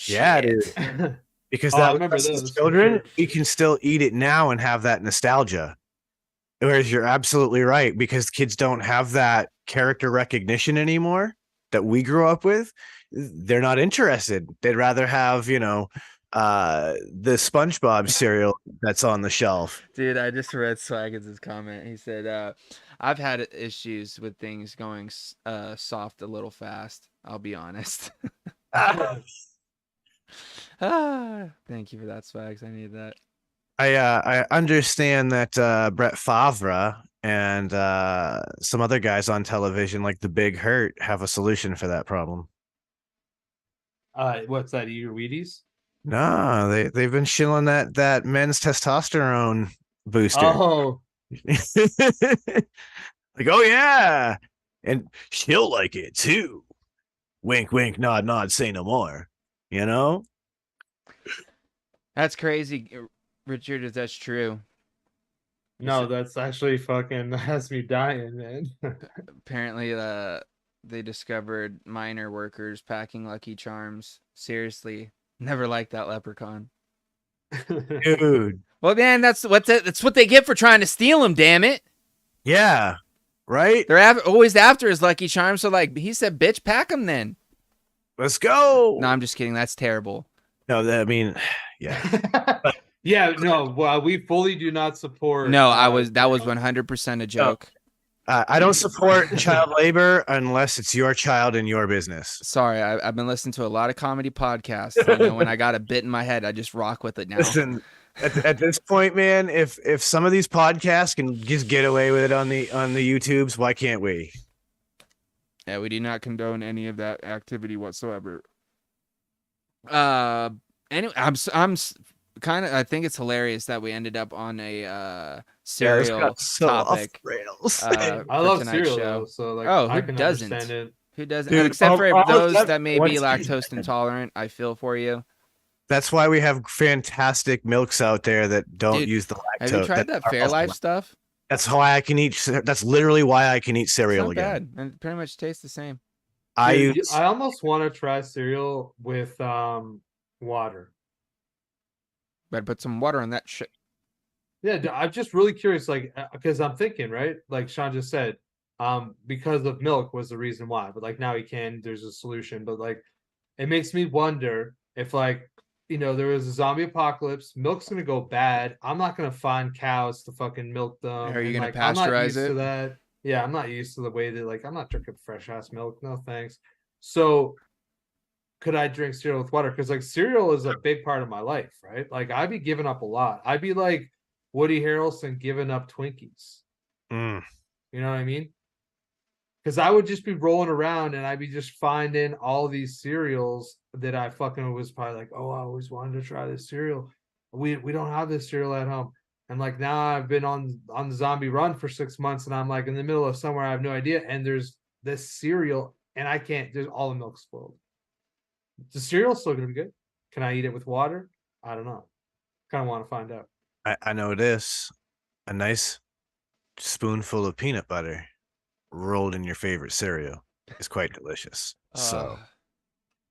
yeah, Shit. dude. Because Oh, I that remember was us those as for children, sure. we can still eat it now and have that nostalgia. Whereas you're absolutely right, because kids don't have that character recognition anymore. that we grew up with, they're not interested. They'd rather have, the SpongeBob cereal that's on the shelf. Dude, I just read Swaggins' comment. He said, I've had issues with things going soft a little fast. I'll be honest. Thank you for that, Swags. I need that. I understand that Brett Favre and some other guys on television like the Big Hurt have a solution for that problem. What's that? Eat your Wheaties? No, they've been shilling that men's testosterone booster. Oh, like, oh yeah, and she'll like it too. Wink, wink, nod, nod. Say no more. That's crazy, Richard. If that's true. no, that's actually fucking has me dying, man. Apparently, they discovered minor workers packing Lucky Charms. Seriously, never liked that leprechaun. Dude. Well, man, that's what they get for trying to steal him. Damn it. Yeah. Right. They're always after his Lucky Charms. So, like, he said, "Bitch, pack him then." Let's go. No, I'm just kidding. That's terrible. No, I mean, yeah. Yeah, no. Well, we fully do not support. No, that was 100% a joke. I don't support child labor unless it's your child and your business. Sorry, I've been listening to a lot of comedy podcasts. When I got a bit in my head, I just rock with it now. Listen, at this point, man, if some of these podcasts can just get away with it on the YouTubes, why can't we? Yeah, we do not condone any of that activity whatsoever. Anyway, I'm kind of. I think it's hilarious that we ended up on a cereal topic. I love cereal, though, so like, who doesn't? Understand it. Who doesn't? Dude, Except for those that may be once- lactose intolerant. I feel for you. That's why we have fantastic milks out there that don't Dude, use the lactose. Have you tried that Fairlife stuff? That's why I can eat. That's literally why I can eat It's cereal not again. bad, and it pretty much tastes the same. Dude, I almost want to try cereal with water. Better put some water on that shit. Yeah, I'm just really curious, like, because I'm thinking, right? Like Sean just said, because of milk was the reason why, but like now there's a solution. But like, it makes me wonder if, like, there was a zombie apocalypse, milk's gonna go bad. I'm not gonna find cows to fucking milk them. Are you gonna like, I'm not pasteurize used it? to that. Yeah, I'm not used to the way that, like, I'm not drinking fresh ass milk. No thanks. So could I drink cereal with water? Because like cereal is a big part of my life, right? Like I'd be giving up a lot. I'd be like Woody Harrelson giving up Twinkies. Mm. You know what I mean? Because I would just be rolling around and I'd be just finding all these cereals that I fucking was probably like, oh, I always wanted to try this cereal. We don't have this cereal at home. And like now I've been on the zombie run for 6 months and I'm like in the middle of somewhere I have no idea. And there's this cereal and I can't, there's all the milk spoiled. The cereal's still gonna be good. Can I eat it with water? I don't know. Kind of want to find out. I know this. A nice spoonful of peanut butter rolled in your favorite cereal is quite delicious. So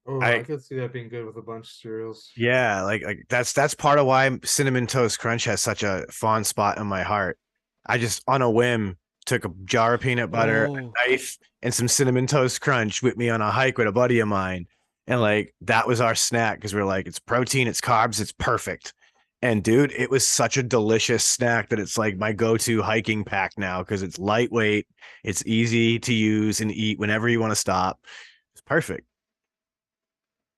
Oh, I could see that being good with a bunch of cereals. yeah, like that's part of why Cinnamon Toast Crunch has such a fond spot in my heart. I just on a whim took a jar of peanut butter, a knife, and some Cinnamon Toast Crunch with me on a hike with a buddy of mine. And like that was our snack because we're like, it's protein, it's carbs, it's perfect. And dude, it was such a delicious snack that it's like my go-to hiking pack now because it's lightweight, it's easy to use and eat whenever you want to stop. It's perfect.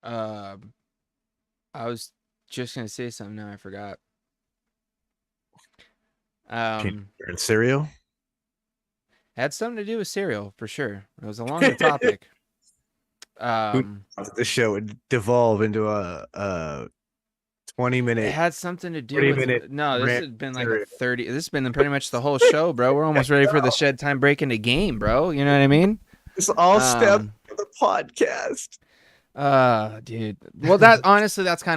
I was just gonna say something now I forgot. And cereal had something to do with cereal for sure. It was along the topic. This show would devolve into a 20-minute. It had something to do 30-minute with. No, this rant has been like cereal. a 30. This has been pretty much the whole show, bro. We're almost ready for the shed time break into game, bro. You know what I mean? It's all stems from the podcast. Dude. Well, that's kind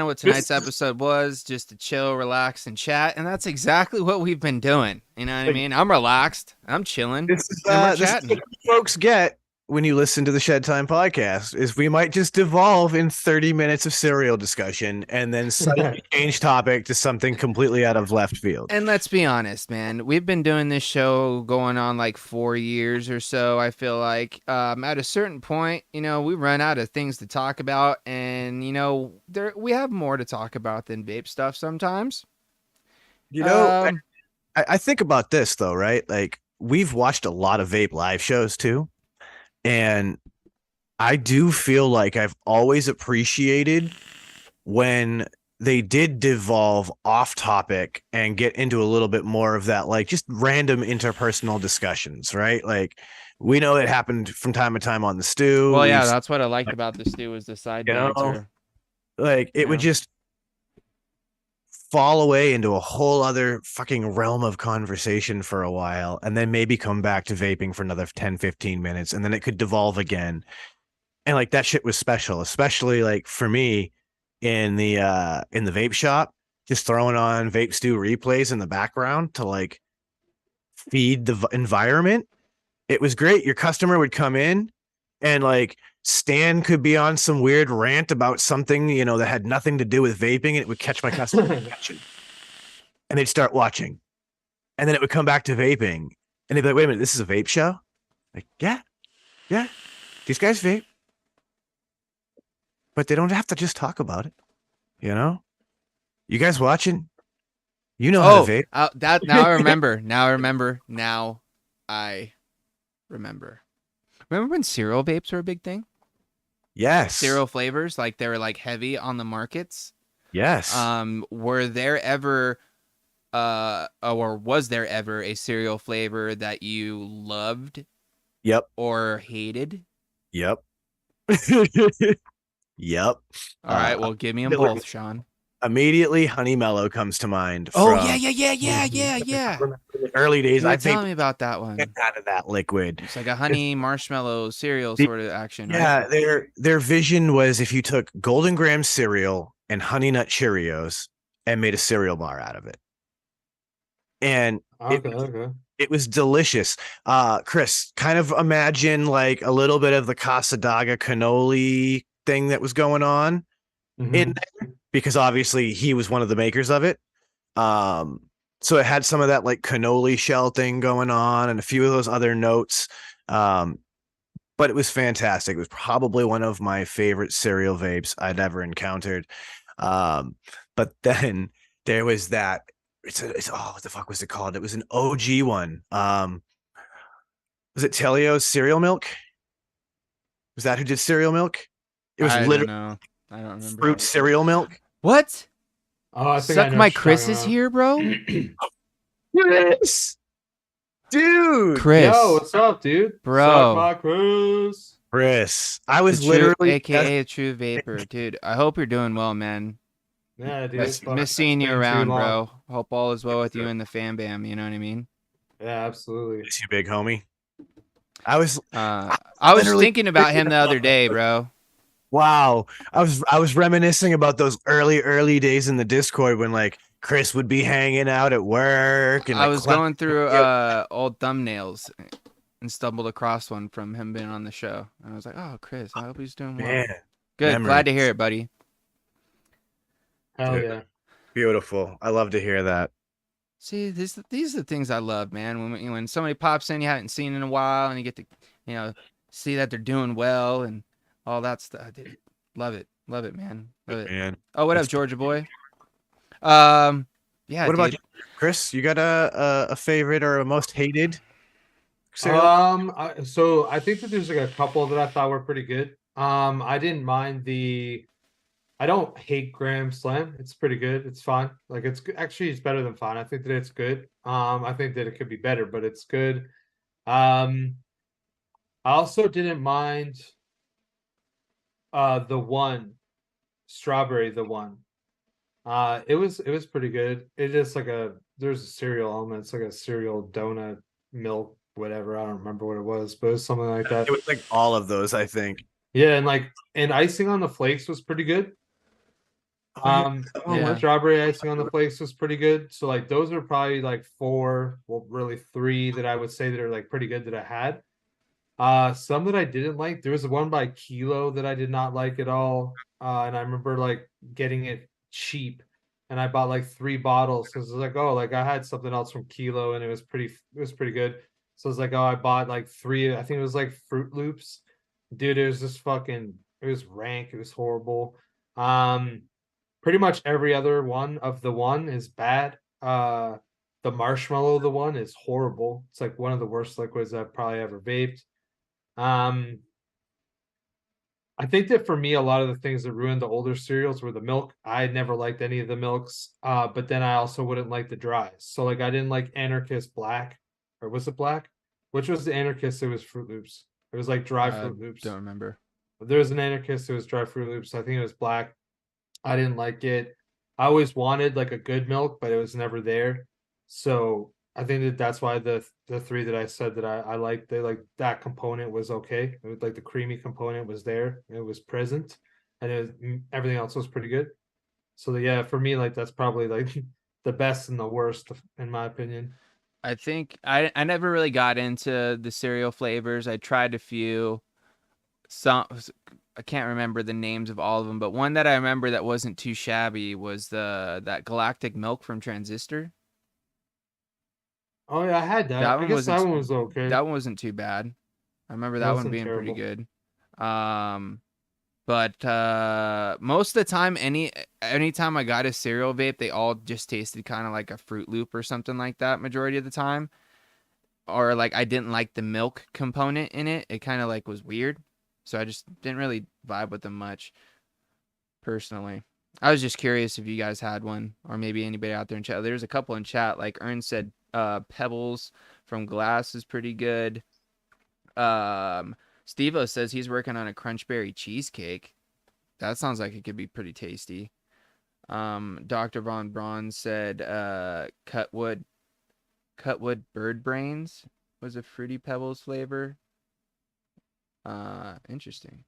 of what tonight's episode was, just to chill, relax, and chat, and that's exactly what we've been doing. You know what I mean? I'm relaxed. I'm chilling. This is and we're this is chatting. what folks get when you listen to the Shed Time podcast is we might just devolve in 30 minutes of cereal discussion and then suddenly change topic to something completely out of left field. And let's be honest, man. We've been doing this show going on like 4 years or so. I feel like at a certain point, you know, we run out of things to talk about, and you know, we have more to talk about than vape stuff sometimes. You know, I think about this though, right? Like we've watched a lot of vape live shows too. And I do feel like I've always appreciated when they did devolve off topic and get into a little bit more of that, like just random interpersonal discussions, right? Like we know it happened from time to time on the stew. Well, yeah, that's what I liked about the stew was the side banter. Like it would just fall away into a whole other fucking realm of conversation for a while and then maybe come back to vaping for another 10-15 minutes and then it could devolve again. And like that shit was special, especially like for me in the vape shop, just throwing on Vape Stew replays in the background to like feed the environment. It was great. Your customer would come in and like Stan could be on some weird rant about something, you know, that had nothing to do with vaping, and it would catch my customer's attention. And they'd start watching. And then it would come back to vaping. And they'd be like, wait a minute, this is a vape show? Like, yeah. These guys vape. But they don't have to just talk about it. You know? You guys watching? You know how to vape. Now I remember. Now I remember. Remember when cereal vapes were a big thing? Yes. Cereal flavors, like they were like heavy on the markets. Yes. Were there ever or was there ever a cereal flavor that you loved? Yep. Or hated? Yep. Yep. All right, well, give me them both, Sean. Immediately, Honey Mellow comes to mind. Oh, yeah. In the early days, I think. Tell me about that one. Out of that liquid. It's like a honey marshmallow cereal sort of action. Yeah, right? their vision was if you took Golden Graham cereal and Honey Nut Cheerios and made a cereal bar out of it. And it was delicious. Chris, kind of imagine like a little bit of the Casadaga cannoli thing that was going on in there, because obviously he was one of the makers of it. So it had some of that like cannoli shell thing going on and a few of those other notes. But it was fantastic. It was probably one of my favorite cereal vapes I'd ever encountered. But then there was that. What the fuck was it called? It was an OG one. Was it Telio's cereal milk? Was that who did cereal milk? It was literally I don't remember. Fruit cereal milk. What? Oh, I think Suck my Chris is here, bro. Chris, dude. Chris, yo, what's up, dude? Bro, Suck my Chris. Chris, I was literally AKA a true vapor, dude. I hope you're doing well, man. Yeah, dude. Miss seeing you around, bro. Hope all is well with you and the fam bam. You know what I mean? Yeah, absolutely. Miss you, big homie. I was thinking about him the other day, bro. Wow. I was reminiscing about those early days in the Discord when like Chris would be hanging out at work, and I was going through old thumbnails and stumbled across one from him being on the show. And I was like, "Oh, Chris, I hope he's doing well." Man, good. memories. Glad to hear it, buddy. Hell yeah. Beautiful. I love to hear that. See, these are the things I love, man. When somebody pops in you haven't seen in a while, and you get to, see that they're doing well and all that stuff. Dude, love it, man. Love it. Man. Oh, what up, Georgia boy? Yeah. What about you, Chris? You got a favorite or a most hated cereal? So I think that there's like a couple that I thought were pretty good. I didn't mind I don't hate Graham Slam. It's pretty good. It's fine. Like it's actually it's better than fine. I think that it's good. I think that it could be better, but it's good. I also didn't mind the one strawberry, the one. It was pretty good. It just like there's a cereal element. It's like a cereal donut milk, whatever. I don't remember what it was, but it was something like that. It was like all of those, I think. Yeah, and icing on the flakes was pretty good. Strawberry icing on the flakes was pretty good. So like those are probably like 4, well, really 3 that I would say that are like pretty good that I had. Some that I didn't like. There was one by Kilo that I did not like at all. And I remember like getting it cheap, and I bought like 3 bottles because it was like, oh, like I had something else from Kilo and it was pretty good. So it's like, oh, I bought like 3. I think it was like Fruit Loops. Dude, it was just fucking. It was rank. It was horrible. Um, Pretty much every other one of the one is bad. The marshmallow, the one is horrible. It's like one of the worst liquids I've probably ever vaped. Um, I think that for me, a lot of the things that ruined the older cereals were the milk. I never liked any of the milks, but then I also wouldn't like the dries. So like I didn't like Anarchist Black, or was it Black? Which was the Anarchist? It was Fruit Loops. It was like dry Fruit Loops. Don't remember. There was an Anarchist. It was dry Fruit Loops. I think it was Black. I didn't like it. I always wanted like a good milk, but it was never there. So I think that that's why the 3 that I said that I liked, they like that component was okay. It was like the creamy component was there, it was present, and everything else was pretty good. So yeah, for me, like that's probably like the best and the worst in my opinion. I think I never really got into the cereal flavors. I tried a few. Some I can't remember the names of all of them, but one that I remember that wasn't too shabby was that Galactic Milk from Transistor. Oh yeah, I had that. That I one guess wasn't that one was okay. that one wasn't too bad. I remember It that one wasn't being pretty terrible. good. But most of the time, anytime I got a cereal vape, they all just tasted kind of like a Fruit Loop or something like that majority of the time. Or like I didn't like the milk component in it. It kind of like was weird. So I just didn't really vibe with them much personally. I was just curious if you guys had one or maybe anybody out there in chat. There's a couple in chat. Like Ern said, Pebbles from Glass is pretty good. Steve-O says he's working on a Crunchberry cheesecake. That sounds like it could be pretty tasty. Dr. Von Braun said Cutwood Bird Brains was a Fruity Pebbles flavor. Interesting.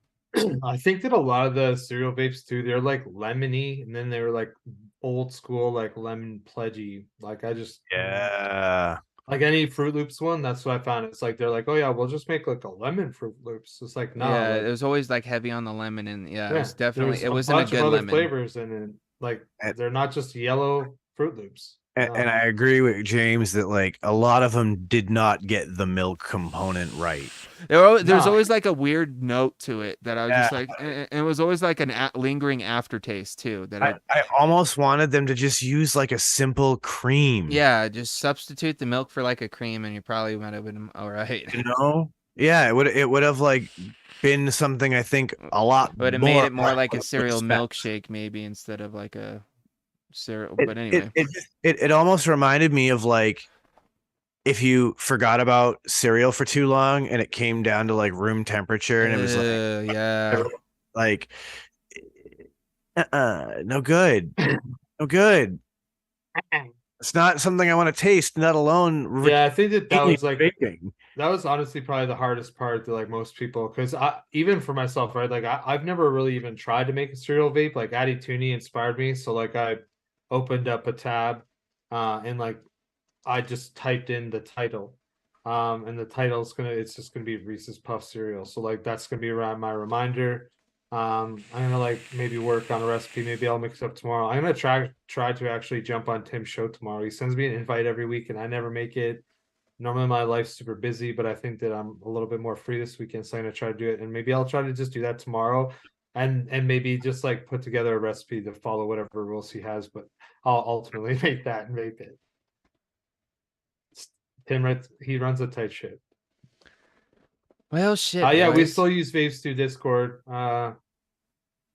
I think that a lot of the cereal vapes too, they're like lemony, and then they were like old school, like lemon pledgy. Like I just Yeah. like any Fruit Loops one, that's what I found. It's like they're like, oh yeah, we'll just make like a lemon Fruit Loops. It's like nah, Yeah, like it was always like heavy on the lemon, and yeah, it yeah, was definitely there's it a wasn't a bunch of good other lemon. flavors in it. Like And, they're not just yellow Fruit Loops. and No. I agree with James that like a lot of them did not get the milk component right. There's No. always like a weird note to it that I was just Yeah. like, and it was always like an lingering aftertaste too. That I almost wanted them to just use like a simple cream. yeah, just substitute the milk for like a cream, and you probably might have been all right. You know? Yeah, it would have like been something I think a lot Would have more made it more like a cereal respect. milkshake maybe instead of like a cereal. It, But it anyway, it almost reminded me of like if you forgot about cereal for too long and it came down to like room temperature and it was yeah. like no good. No good. It's not something I want to taste, let alone Yeah, I think that was like baking. that was honestly probably the hardest part to like most people, because I even for myself, right? Like I've never really even tried to make a cereal vape. Like Addy Tooney inspired me, so like I opened up a tab, and like I just typed in the title, and the title's it's just gonna be Reese's Puff cereal. So like that's gonna be around my reminder. I'm gonna like maybe work on a recipe. Maybe I'll mix it up tomorrow. I'm gonna try to actually jump on Tim's show tomorrow. He sends me an invite every week, and I never make it. Normally my life's super busy, but I think that I'm a little bit more free this weekend, so I'm gonna try to do it, and maybe I'll try to just do that tomorrow, and maybe just like put together a recipe to follow whatever rules he has. But I'll ultimately make that and vape it. Tim, he runs a tight ship. Well, shit. Yeah, we boys. still use Vapes through Discord.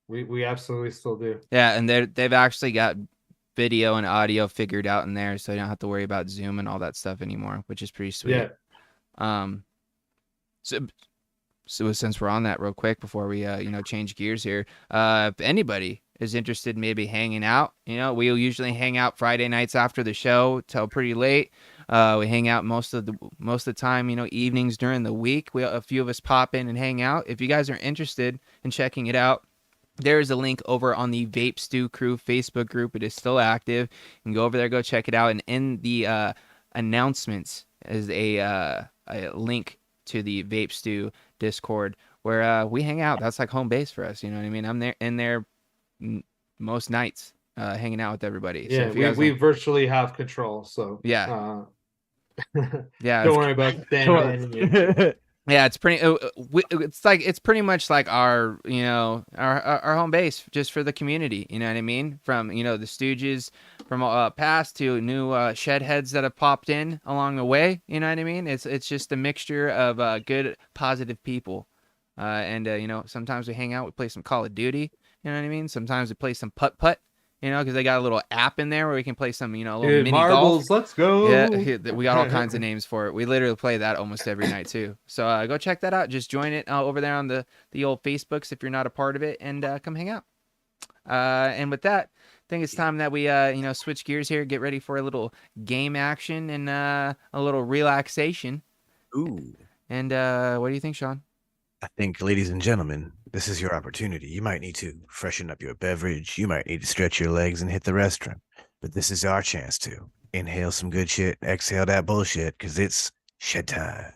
We absolutely still do. Yeah, and they've actually got video and audio figured out in there, so you don't have to worry about Zoom and all that stuff anymore, which is pretty sweet. Yeah. So since we're on that real quick before we change gears here, if anybody is interested maybe hanging out, we usually hang out Friday nights after the show till pretty late. We hang out most of the time, evenings during the week. A few of us pop in and hang out. If you guys are interested in checking it out, there is a link over on the Vape Stew Crew Facebook group. It is still active. You can go over there, go check it out. And in the announcements is a link to the Vape Stew Discord where we hang out. That's like home base for us. You know what I mean? I'm there in there most nights, hanging out with everybody. So Yeah, if you guys we want- virtually have control. So Yeah. yeah, don't worry about Dan Come on. banning you. Yeah, it's pretty. It's pretty much like our our home base just for the community. You know what I mean? From the Stooges, from past to new shed heads that have popped in along the way. You know what I mean? It's just a mixture of good, positive people. And sometimes we hang out. We play some Call of Duty. You know what I mean? Sometimes we play some putt putt. Because they got a little app in there where we can play some a little Dude, mini marbles, golf. let's go. Yeah, we got all kinds of names for it. We literally play that almost every night too. So go check that out. Just join it over there on the old Facebooks if you're not a part of it, and come hang out. And with that, I think it's time that we switch gears here, get ready for a little game action and a little relaxation. Ooh. And what do you think, Sean? I think, ladies and gentlemen, this is your opportunity. You might need to freshen up your beverage. You might need to stretch your legs and hit the restroom. But this is our chance to inhale some good shit, exhale that bullshit, because it's shed time.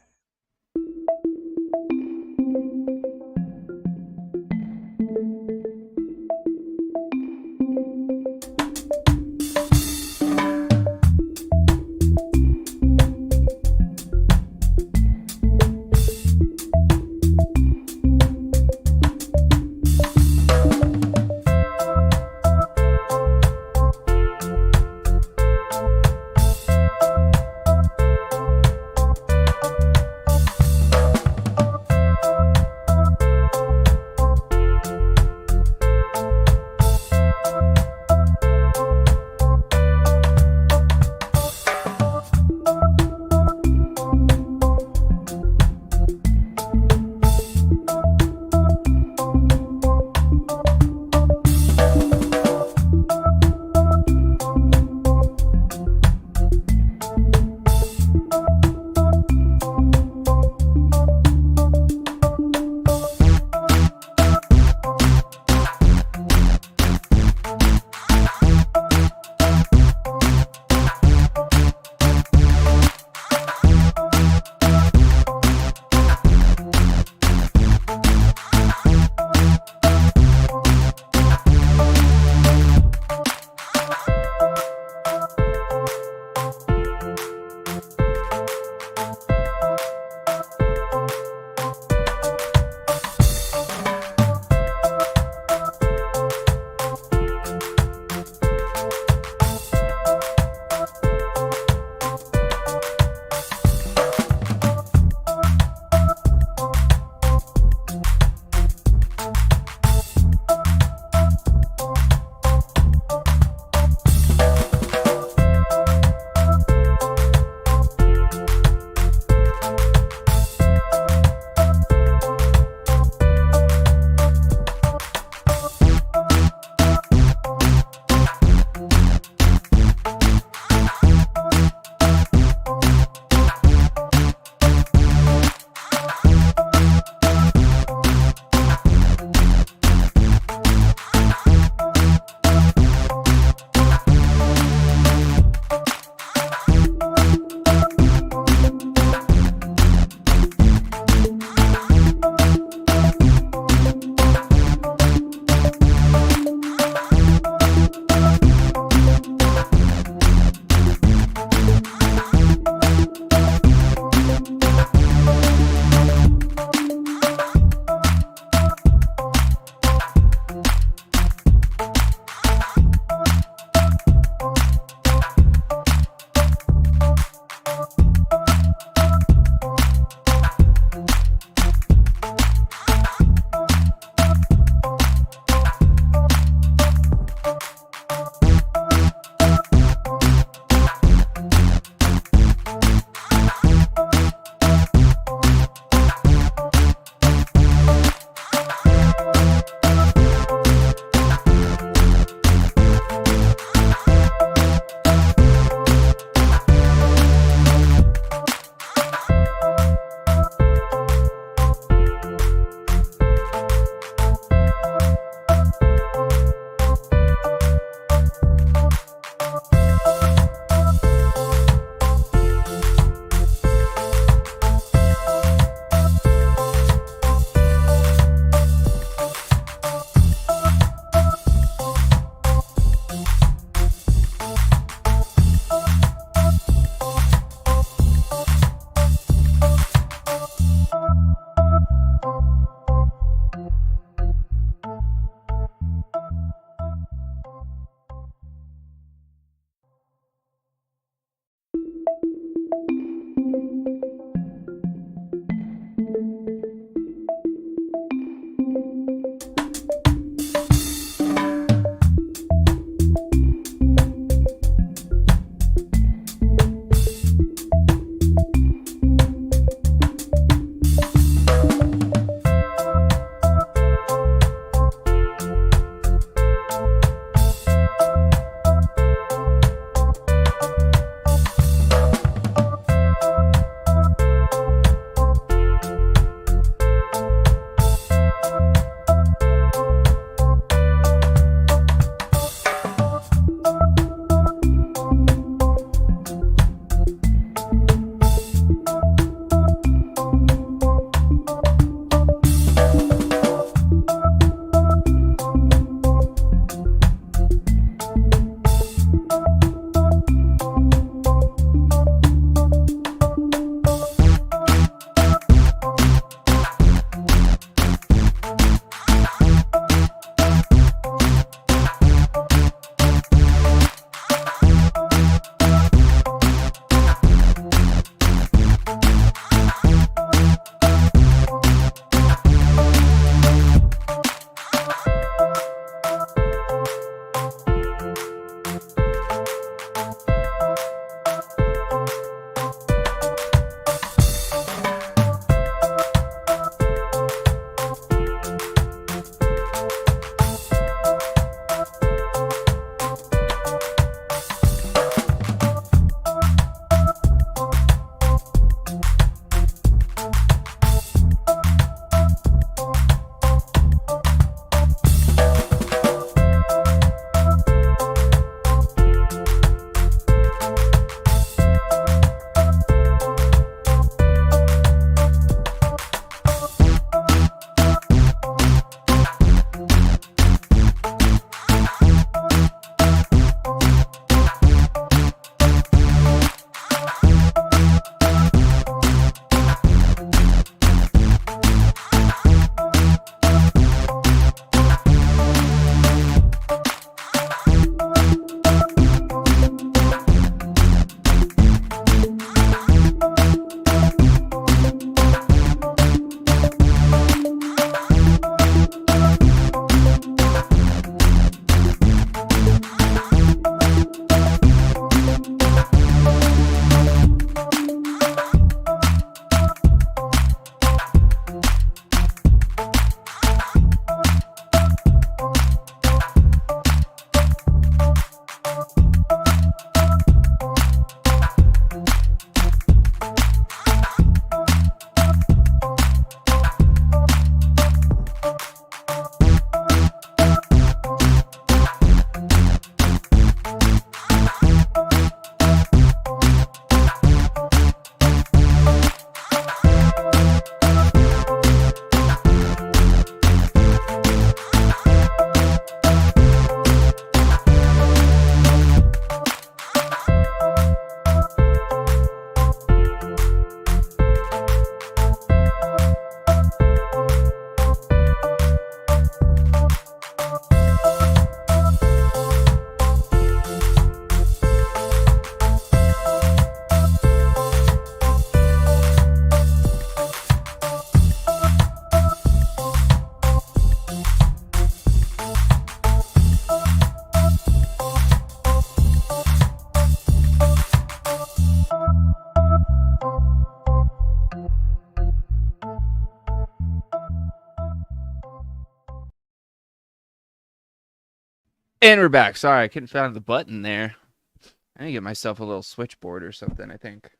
And we're back. Sorry, I couldn't find the button there. I need to get myself a little switchboard or something, I think.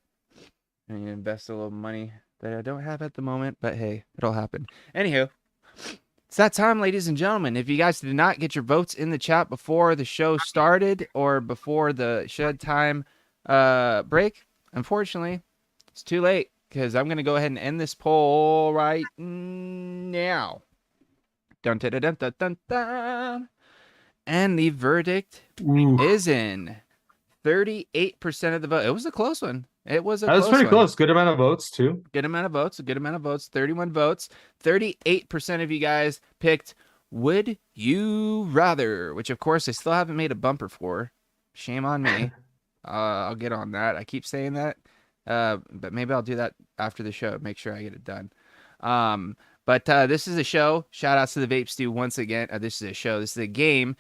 I need to invest a little money that I don't have at the moment, but hey, it'll happen. Anywho, it's that time, ladies and gentlemen. If you guys did not get your votes in the chat before the show started or before the shed time break, unfortunately, it's too late because I'm going to go ahead and end this poll right now. Dun, dun, dun, dun, dun, dun. And the verdict is in 38% of the vote. It was a close one. It was a That was close pretty one. close. Good amount of votes too. Good amount of votes. A good amount of votes. 31 votes. 38% of you guys picked Would You Rather, which of course I still haven't made a bumper for. Shame on me. I'll get on that. I keep saying that. But maybe I'll do that after the show. Make sure I get it done. But this is a show. Shout outs to the Vape Stew once again. This is a show. This is a game.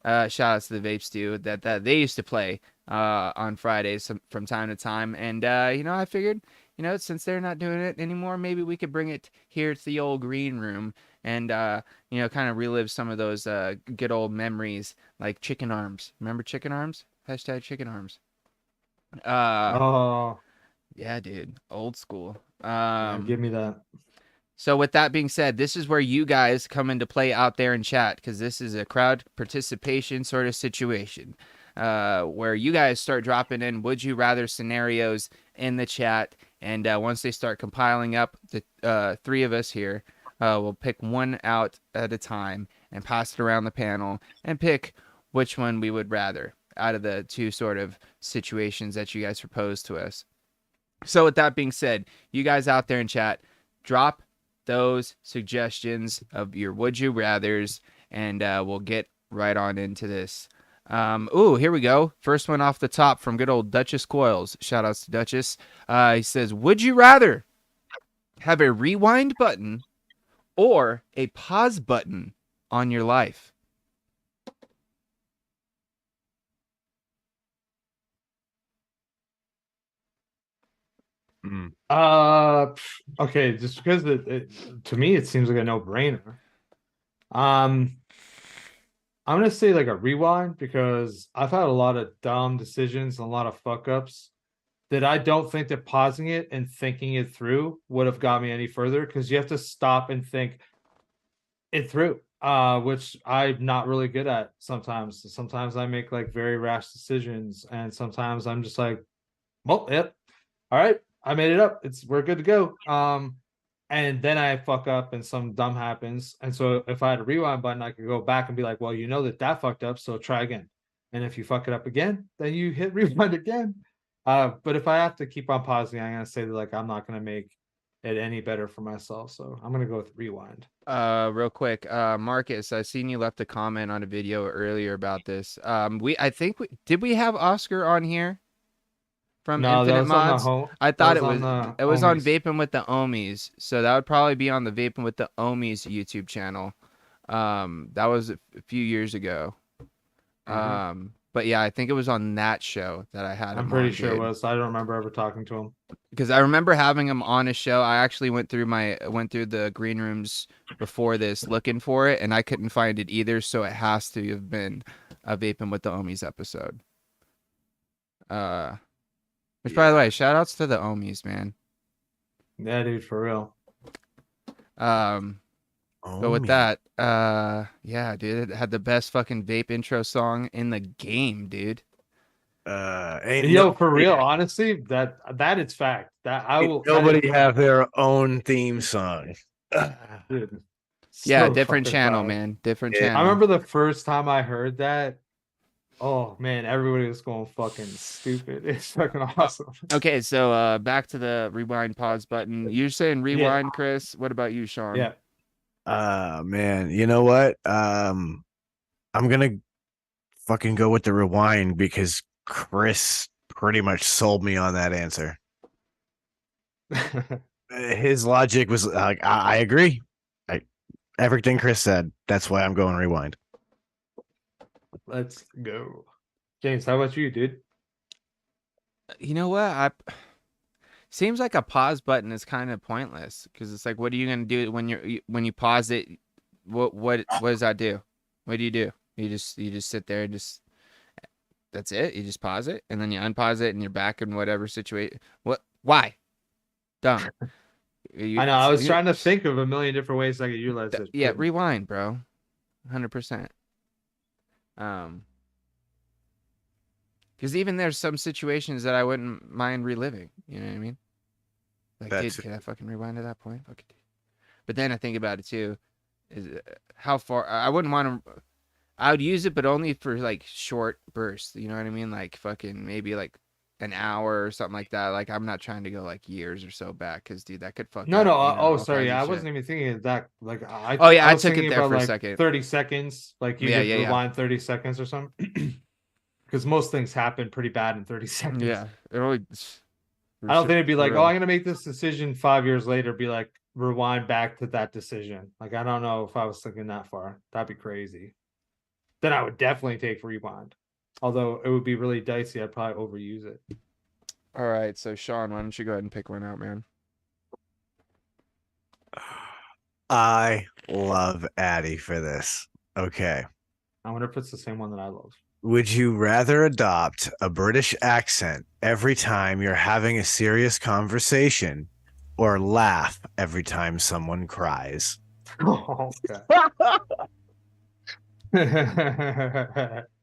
Shout outs to the Vape Stew that they used to play on Fridays from time to time. And, I figured, since they're not doing it anymore, maybe we could bring it here to the old green room and, kind of relive some of those good old memories like chicken arms. Remember chicken arms? Hashtag chicken arms. Oh, Yeah, dude. Old school. yeah, give me that. So with that being said, this is where you guys come into play out there in chat because this is a crowd participation sort of situation where you guys start dropping in would you rather scenarios in the chat. And once they start compiling up, the three of us here will pick one out at a time and pass it around the panel and pick which one we would rather out of the two sort of situations that you guys proposed to us. So with that being said, you guys out there in chat, drop those suggestions of your would you rathers and we'll get right on into this. Here we go. First one off the top from good old Duchess Coils. Shout outs to Duchess. He says, would you rather have a rewind button or a pause button on your life? Okay, just because to me it seems like a no-brainer. I'm gonna say like a rewind because I've had a lot of dumb decisions and a lot of fuck ups that I don't think that pausing it and thinking it through would have got me any further because you have to stop and think it through, which I'm not really good at sometimes. Sometimes I make like very rash decisions, and sometimes I'm just like, well, yep, all right, I made it up. We're good to go. And then I fuck up and some dumb happens. And so if I had a rewind button, I could go back and be like, well, that fucked up, so try again. And if you fuck it up again, then you hit rewind again. But if I have to keep on pausing, I'm gonna say that like I'm not gonna make it any better for myself. So I'm gonna go with rewind. Real quick, Marcus, I seen you left a comment on a video earlier about this. Did we have Oscar on here from No, that Infinite was on the Mods? home. I thought that it was was on the it was on homies. Vaping with the Omies, so that would probably be on the Vaping with the Omies YouTube channel. That was a few years ago. But yeah, I think it was on that show that I had him I'm pretty on, sure it dude. was. I don't remember ever talking to him. Because I remember having him on a show. I actually went through the green rooms before this looking for it, and I couldn't find it either. So it has to have been a Vaping with the Omies episode. Which by the way, shout outs to the Omies, man. Yeah, dude, for real. But with that, yeah, dude, it had the best fucking vape intro song in the game, dude. For real, honestly, that it's fact. That I will. Nobody have their own theme song. Dude, Yeah, so different fucking channel, fire. man. Different Yeah. channel. I remember the first time I heard that. Oh man, everybody was going fucking stupid. It's fucking awesome. Okay, so back to the rewind pause button. You're saying rewind, Chris. What about you, Sean? Yeah. Man, you know what? I'm gonna fucking go with the rewind because Chris pretty much sold me on that answer. His logic was like, I agree. Everything Chris said. That's why I'm going rewind. Let's go. James, how about you, dude? You know what? Seems like a pause button is kind of pointless because it's like, what are you gonna do when you pause it? What does that do? What do you do? You just sit there and just that's it. You just pause it and then you unpause it and you're back in whatever situation. What? Why? Dumb. I know. I was trying to think of a million different ways I could utilize it. Yeah, but- rewind, bro. 100%. Because even there's some situations that I wouldn't mind reliving. You know what I mean? Like, That's dude, can I fucking rewind to that point? Fuck it. But then I think about it too. Is how far I wouldn't want to. I would use it, but only for like short bursts. You know what I mean? Like fucking maybe like an hour or something like that. Like I'm not trying to go like years or so back, because dude, that could fuck. No, up, no. you know, all Sorry. kinds of I shit. wasn't even thinking of that. Like, Oh yeah, I was took it thinking there about for a like second. 30 seconds. Like you Yeah, could yeah, yeah. rewind 30 seconds or something. Because most things happen pretty bad in 30 seconds. Yeah, it really. I don't think it'd be for like, real. oh, I'm gonna make this decision 5 years later. Be like, rewind back to that decision. Like, I don't know if I was thinking that far. That'd be crazy. Then I would definitely take rewind. Although it would be really dicey, I'd probably overuse it. All right, so Sean, why don't you go ahead and pick one out, man? I love Addy for this. Okay. I wonder if it's the same one that I love. Would you rather adopt a British accent every time you're having a serious conversation, or laugh every time someone cries? Oh, okay.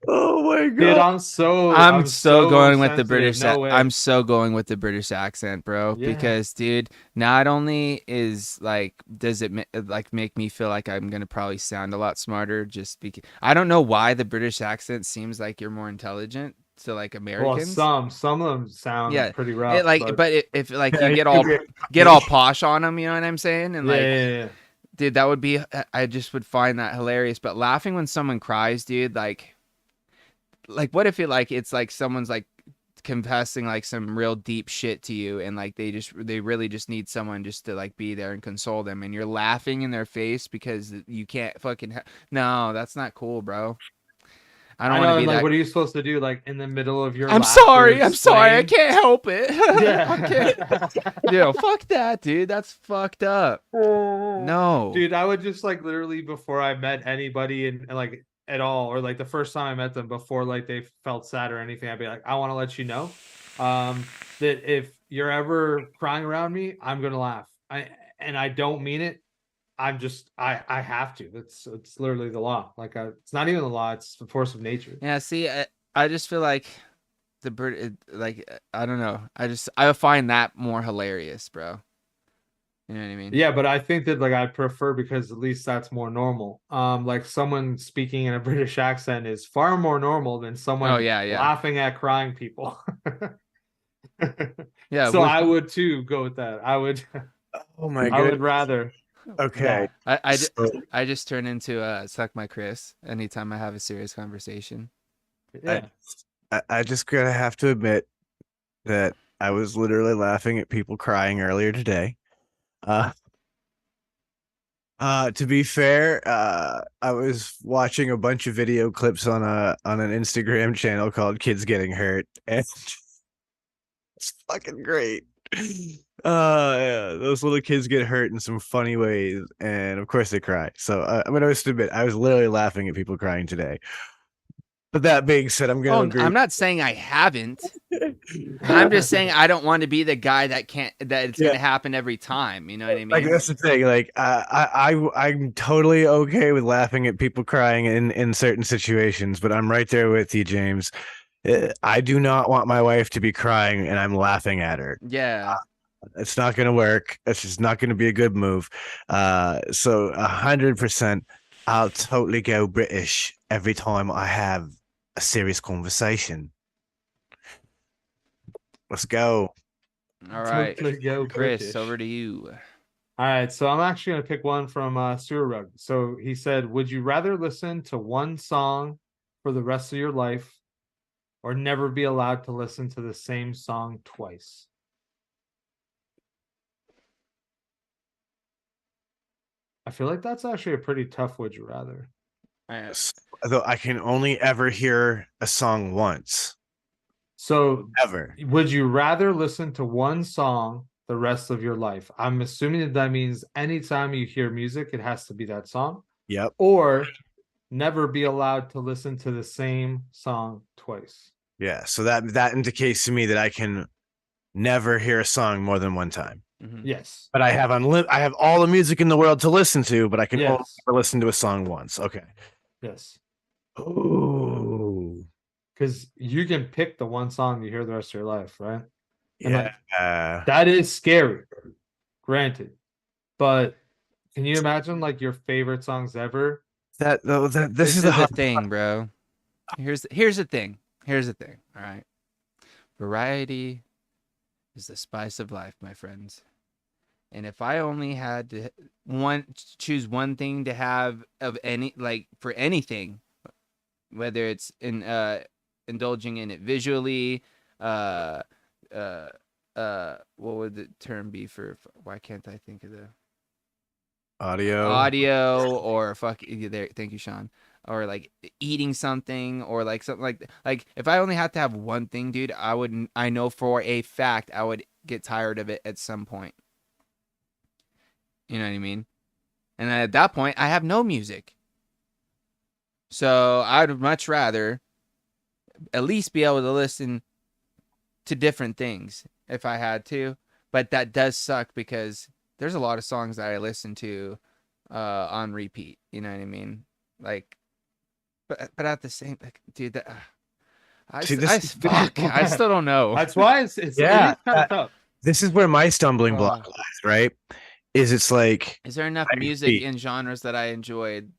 Oh my god. Dude, I'm so going with the sensitive. British. No way. I'm so going with the British accent, bro. Yeah. Because, dude, not only is like, does it like make me feel like I'm gonna probably sound a lot smarter, just because I don't know why the British accent seems like you're more intelligent to like Well, Americans. some of them sound pretty rough. It, like, but if like you get Yeah, all posh on them, you know what I'm saying? And like, yeah. dude, that would be. I just would find that hilarious. But laughing when someone cries, dude, like what if it's like someone's like confessing like some real deep shit to you, and like they really just need someone just to like be there and console them, and you're laughing in their face because you can't fucking no, that's not cool, bro. I don't want to be like, that. what are you supposed to do? Like in the middle of your I'm laughter, sorry, I explain? can't help it. Yeah. I can't. Yo, fuck that, dude. That's fucked up. No. Dude, I would just like literally before I met anybody and like at all, or like the first time I met them before like they felt sad or anything, I'd be like, I want to let you know that if you're ever crying around me, I'm gonna laugh. I don't mean it. I'm just I have to. It's literally the law. Like it's not even the law, it's the force of nature. Yeah, see, I just feel like the bird, like I don't know. I find that more hilarious, bro. You know what I mean? Yeah, but I think that like I prefer, because at least that's more normal. Like someone speaking in a British accent is far more normal than someone yeah. laughing at crying people. Yeah. So I would too go with that. I would Oh my I would god. rather. Okay. I just turn into Suck My Chris anytime I have a serious conversation. Yeah. I just gotta have to admit that I was literally laughing at people crying earlier today. To be fair, I was watching a bunch of video clips on an Instagram channel called Kids Getting Hurt, and it's fucking great. Yeah, those little kids get hurt in some funny ways, and of course they cry. So I'm gonna admit I was literally laughing at people crying today. But that being said, I'm gonna agree. I'm not saying I haven't. I'm just saying I don't want to be the guy that it's gonna happen every time. You know what I mean? Like that's the thing. Like I'm totally okay with laughing at people crying in certain situations, but I'm right there with you, James. I do not want my wife to be crying and I'm laughing at her. Yeah. It's not going to work. It's just not going to be a good move. So 100%, I'll totally go British every time I have a serious conversation. Let's go. All right, Totally go Chris, British. over to you. All right, so I'm actually gonna pick one from Sewer Rug. So he said, "Would you rather listen to one song for the rest of your life, or never be allowed to listen to the same song twice?" I feel like that's actually a pretty tough would you rather. Though I can only ever hear a song once. So Ever. would you rather listen to one song the rest of your life? I'm assuming that means anytime you hear music, it has to be that song. Yep. Or never be allowed to listen to the same song twice. Yeah, so that indicates to me that I can never hear a song more than one time. Yes. But I have I have all the music in the world to listen to, but I can only Yes. ever listen to a song once. Okay. Yes. Oh. Because you can pick the one song you hear the rest of your life, right? And like Yeah. that is scary, granted. But can you imagine like your favorite songs ever? This This is is the the hard thing, bro. Here's the thing. Here's the thing. All right. Variety is the spice of life, my friends. And if I only had to choose one thing to have of any, like, for anything, whether it's in indulging in it visually, uh uh what would the term be for why can't I think of the audio, or fuck there, thank you, Sean, or like eating something, or like something like if I only had to have one thing, dude, I know for a fact I would get tired of it at some point. You know what I mean? And then at that point I have no music. So I'd much rather at least be able to listen to different things if I had to. But that does suck because there's a lot of songs that I listen to on repeat. You know what I mean? Like, but at the same, like, dude, that See, fuck, I still don't know. That's why it is kind of tough. This is where my stumbling block lies, right? It's like, is there enough music in genres that I enjoyed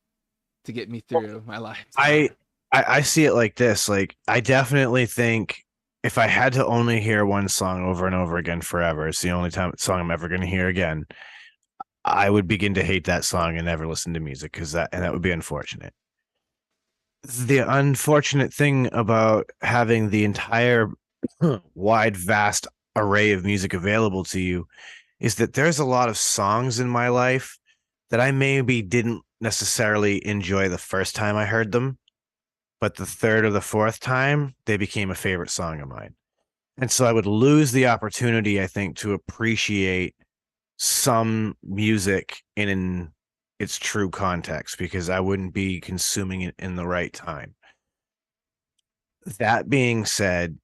to get me through my life? I see it like this. Like, I definitely think if I had to only hear one song over and over again forever, it's the only song I'm ever going to hear again, I would begin to hate that song and never listen to music that would be unfortunate. The unfortunate thing about having the entire wide, vast array of music available to you is that there's a lot of songs in my life that I maybe didn't necessarily enjoy the first time I heard them, but the third or the fourth time they became a favorite song of mine. And so I would lose the opportunity, I think, to appreciate some music in its true context because I wouldn't be consuming it in the right time. That being said,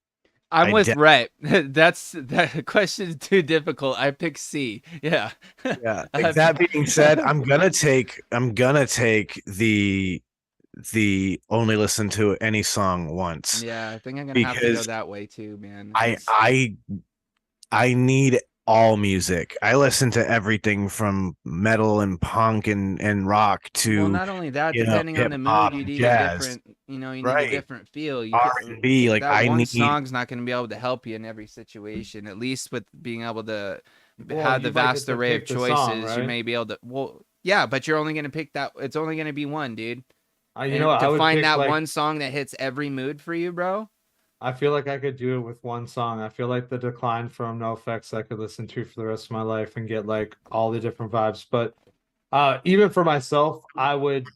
I'm with Rhett. That question is too difficult. I pick C. Yeah. Yeah. That being said, I'm gonna take the only listen to any song once. Yeah, I think I'm gonna have to go that way too, man. I need all music. I listen to everything from metal and punk and rock to, well, not only that, depending on the mood, you need a different, you need a different feel. You R&B, like that one song's not going to be able to help you in every situation. At least with being able to have the vast array of choices, song, right? You may be able to. Well, yeah, but you're only going to pick that. It's only going to be one, dude. You know, to find that one song that hits every mood for you, bro. I feel like I could do it with one song. I feel like the Decline from NoFX I could listen to for the rest of my life and get like all the different vibes. But even for myself, I would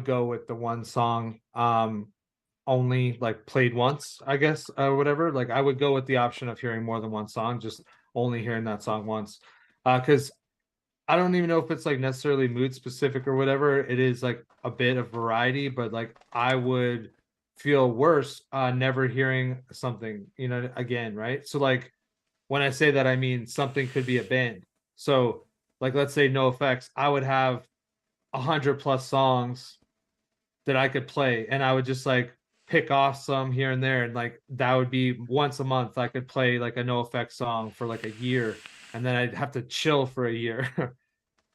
go with the one song only like played once, I guess, or whatever. Like I would go with the option of hearing more than one song, just only hearing that song once. Because I don't even know if it's like necessarily mood specific or whatever. It is like a bit of variety, but like I would feel worse never hearing something, again, right? So like when I say that, I mean something could be a band. So like let's say NoFX, I would have 100+ songs that I could play, and I would just like pick off some here and there, and like that would be once a month I could play like a NoFX song for like a year, and then I'd have to chill for a year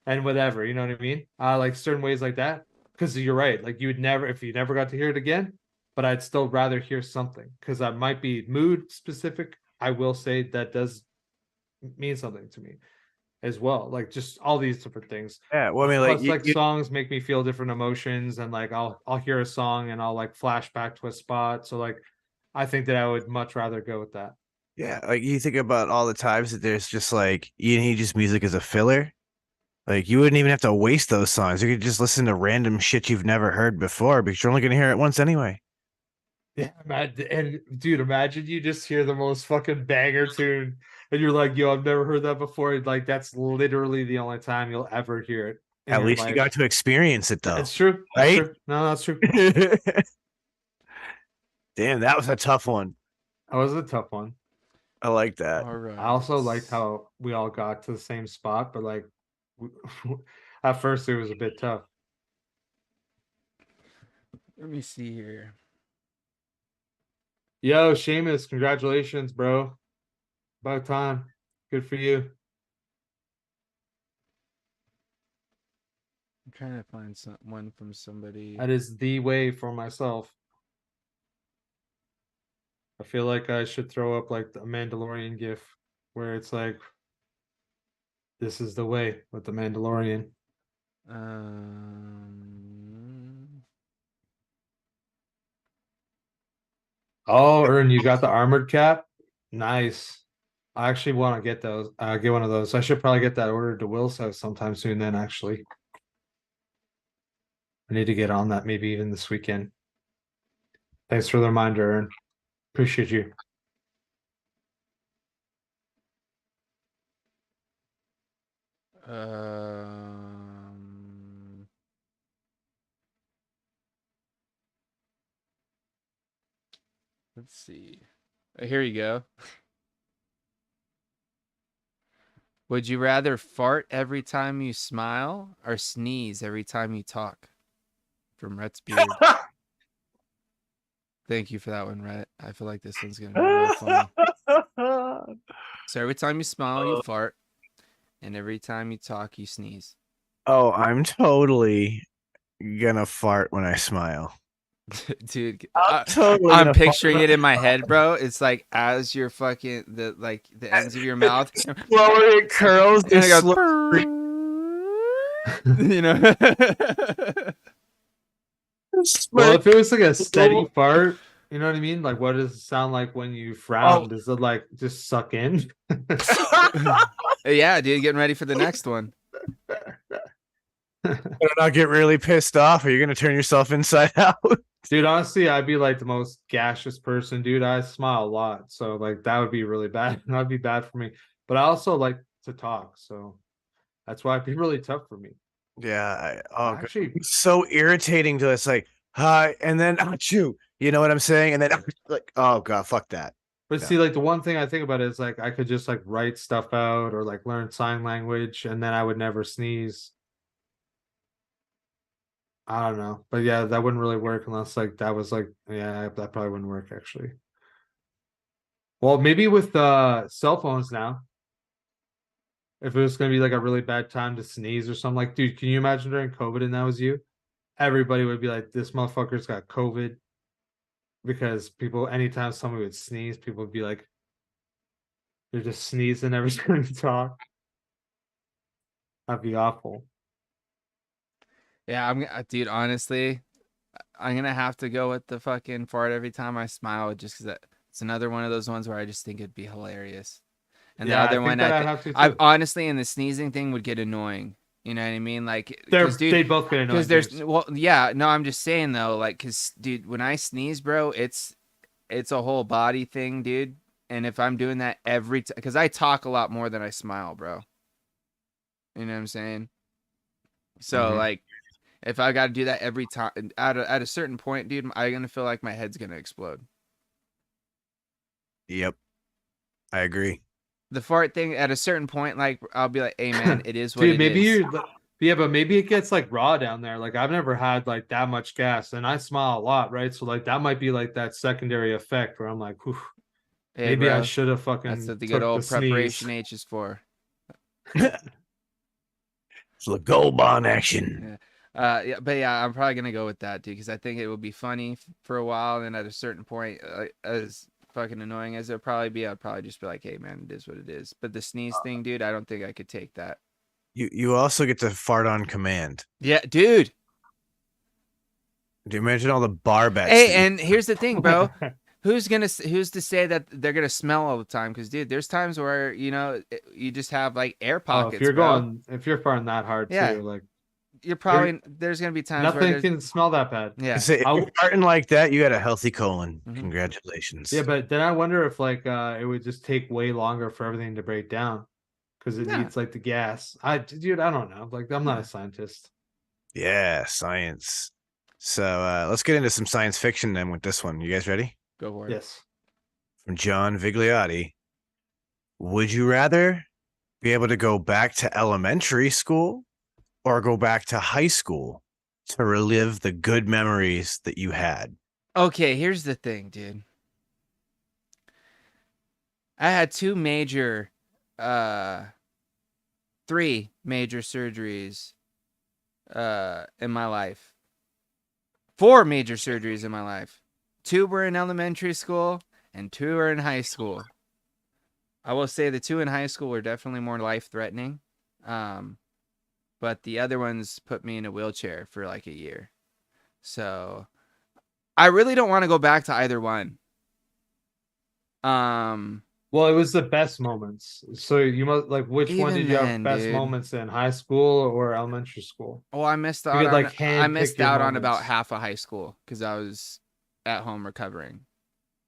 and whatever, you know what I mean? Like certain ways like that. Because you're right, like you would never, if you never got to hear it again, but I'd still rather hear something because I might be mood specific. I will say that does mean something to me as well. Like just all these different things. Yeah, well, I mean, plus, songs make me feel different emotions, and like I'll hear a song and I'll like flash back to a spot. So like, I think that I would much rather go with that. Yeah, like you think about all the times that there's just like you need just music as a filler. Like you wouldn't even have to waste those songs. You could just listen to random shit you've never heard before because you're only gonna hear it once anyway. Yeah, man, and dude, imagine you just hear the most fucking banger tune, and you're like, "Yo, I've never heard that before." Like that's literally the only time you'll ever hear it. in At your least you life. got to experience it, though. It's true. It's Right? true. No, that's true. Damn, that was a tough one. That was a tough one. I like that. All right. I also liked how we all got to the same spot, but like at first it was a bit tough. Let me see here. Yo, Seamus, congratulations, bro. About time. Good for you. I'm trying to find one from somebody. That is the way for myself. I feel like I should throw up like the Mandalorian gif where it's like, this is the way with the Mandalorian. Oh, Ern, you got the armored cap? Nice. I actually want to get those. Get one of those. I should probably get that ordered to Will's house sometime soon. Then actually, I need to get on that maybe even this weekend. Thanks for the reminder, Ern. Appreciate you. Let's see. Here you go. Would you rather fart every time you smile or sneeze every time you talk? From Rhett's Beard. Thank you for that one, Rhett. I feel like this one's gonna be real funny. So every time you smile, you fart, and every time you talk, you sneeze. Oh, I'm totally gonna fart when I smile. Dude, Totally I'm gonna picturing it in my head, bro. It's like as your fucking the ends of your mouth, slower it curls, and it it's goes, slow. you know. Well, if it was like a steady fart, you know what I mean? Like, what does it sound like when you frown? Oh. Does it like just suck in? Yeah, dude, getting ready for the next one. Better not get really pissed off, or you're gonna turn yourself inside out. Dude, honestly, I'd be like the most gaseous person, dude. I smile a lot, so like that would be really bad. That'd be bad for me. But I also like to talk, so that's why it'd be really tough for me. Yeah. Actually, It's so irritating to us. Like, hi, and then achoo. You know what I'm saying? And then like, oh god, fuck that. but No. see, like the one thing I think about is like I could just like write stuff out or like learn sign language, and then I would never sneeze. I don't know, but yeah, that wouldn't really work unless like that was like yeah, that probably wouldn't work actually. Well, maybe with cell phones now, if it was gonna be like a really bad time to sneeze or something, like, dude, can you imagine during COVID and that was you? Everybody would be like, this motherfucker's got COVID because people, anytime somebody would sneeze, people would be like, they're just sneezing every time you talk. That'd be awful. Yeah, dude, honestly, I'm gonna have to go with the fucking fart every time I smile, just because it's another one of those ones where I just think it'd be hilarious. And Yeah, I the other think one, that I'd have to I too. honestly, and the sneezing thing would get annoying. You know what I mean? Like, They're 'cause, dude, they both get annoying. because there's James. well, yeah, no, I'm just saying though, like, cause dude, when I sneeze, bro, it's a whole body thing, dude. And if I'm doing that every time, because I talk a lot more than I smile, bro. You know what I'm saying? So Mhm. like, if I got to do that every time, at a certain point, dude, I'm gonna feel like my head's gonna explode. Yep. I agree. The fart thing at a certain point, like I'll be like, "Hey man, it is what Dude, it maybe is." you're yeah, but maybe it gets like raw down there. Like I've never had like that much gas, and I smile a lot, right? So like that might be like that secondary effect where I'm like, whew, Hey, maybe I bro, should have that's fucking what the good took the old preparation sneeze. H is for. It's the gold bond action. Yeah, but yeah, I'm probably gonna go with that, dude, because I think it would be funny for a while, and at a certain point, as fucking annoying as it'll probably be, I'd probably just be like, "Hey, man, it is what it is." But the sneeze thing, dude, I don't think I could take that. You also get to fart on command. Yeah, dude. Do you imagine all the bar bets? Hey, and here's the thing, bro. Who's to say that they're gonna smell all the time? Because, dude, there's times where you just have like air pockets, if you're bro. if you're farting that hard Yeah. too, like You're probably there's gonna be times where nothing there's can smell that bad. yeah. Say, if you're farting like that, you got a healthy colon. Mhm. Congratulations. Yeah, but then I wonder if like it would just take way longer for everything to break down. because it Yeah. needs like the gas. Dude, I don't know. Like, I'm not a scientist. Yeah, science. So let's get into some science fiction then with this one. You guys ready? Go for it. Yes. From John Vigliotti. Would you rather be able to go back to elementary school or go back to high school to relive the good memories that you had? Okay, here's the thing, dude. I had three major surgeries in my life. 4 major surgeries in my life. 2 were in elementary school and 2 were in high school. I will say the 2 in high school were definitely more life-threatening. But the other ones put me in a wheelchair for like a year. So I really don't want to go back to either one. Well, it was the best moments. So you must like which one Even did you have then, best dude. moments in? High school or elementary school? Oh, I missed You out could, like, on handpick your about moments. half of high school because I was at home recovering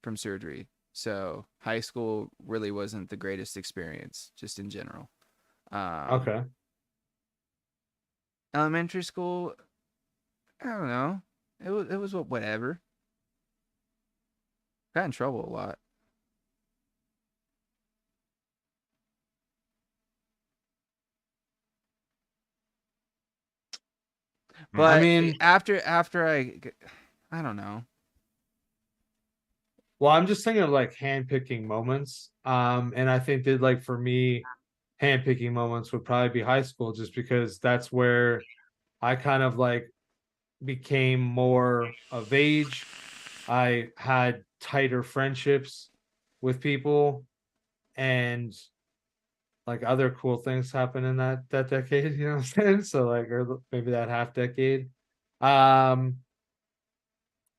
from surgery. So high school really wasn't the greatest experience, just in general. Okay. Elementary school, I don't know. It was whatever. Got in trouble a lot. But I mean, after I don't know. well, I'm just thinking of like handpicking moments. And I think that like for me, handpicking moments would probably be high school just because that's where I kind of like became more of age. I had tighter friendships with people and like other cool things happen in that decade, you know what I'm saying? So like or maybe that half decade. Um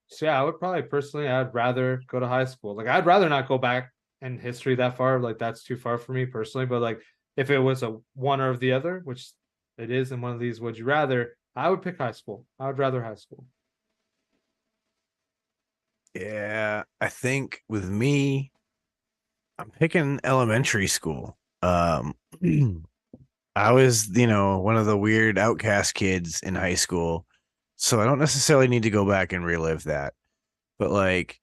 so yeah, I would probably personally I'd rather go to high school. Like I'd rather not go back in history that far. Like that's too far for me personally. But like if it was a one or the other, which it is in one of these would you rather, I would pick high school. I would rather high school. Yeah, I think with me, I'm picking elementary school. I was, one of the weird outcast kids in high school. So I don't necessarily need to go back and relive that. But like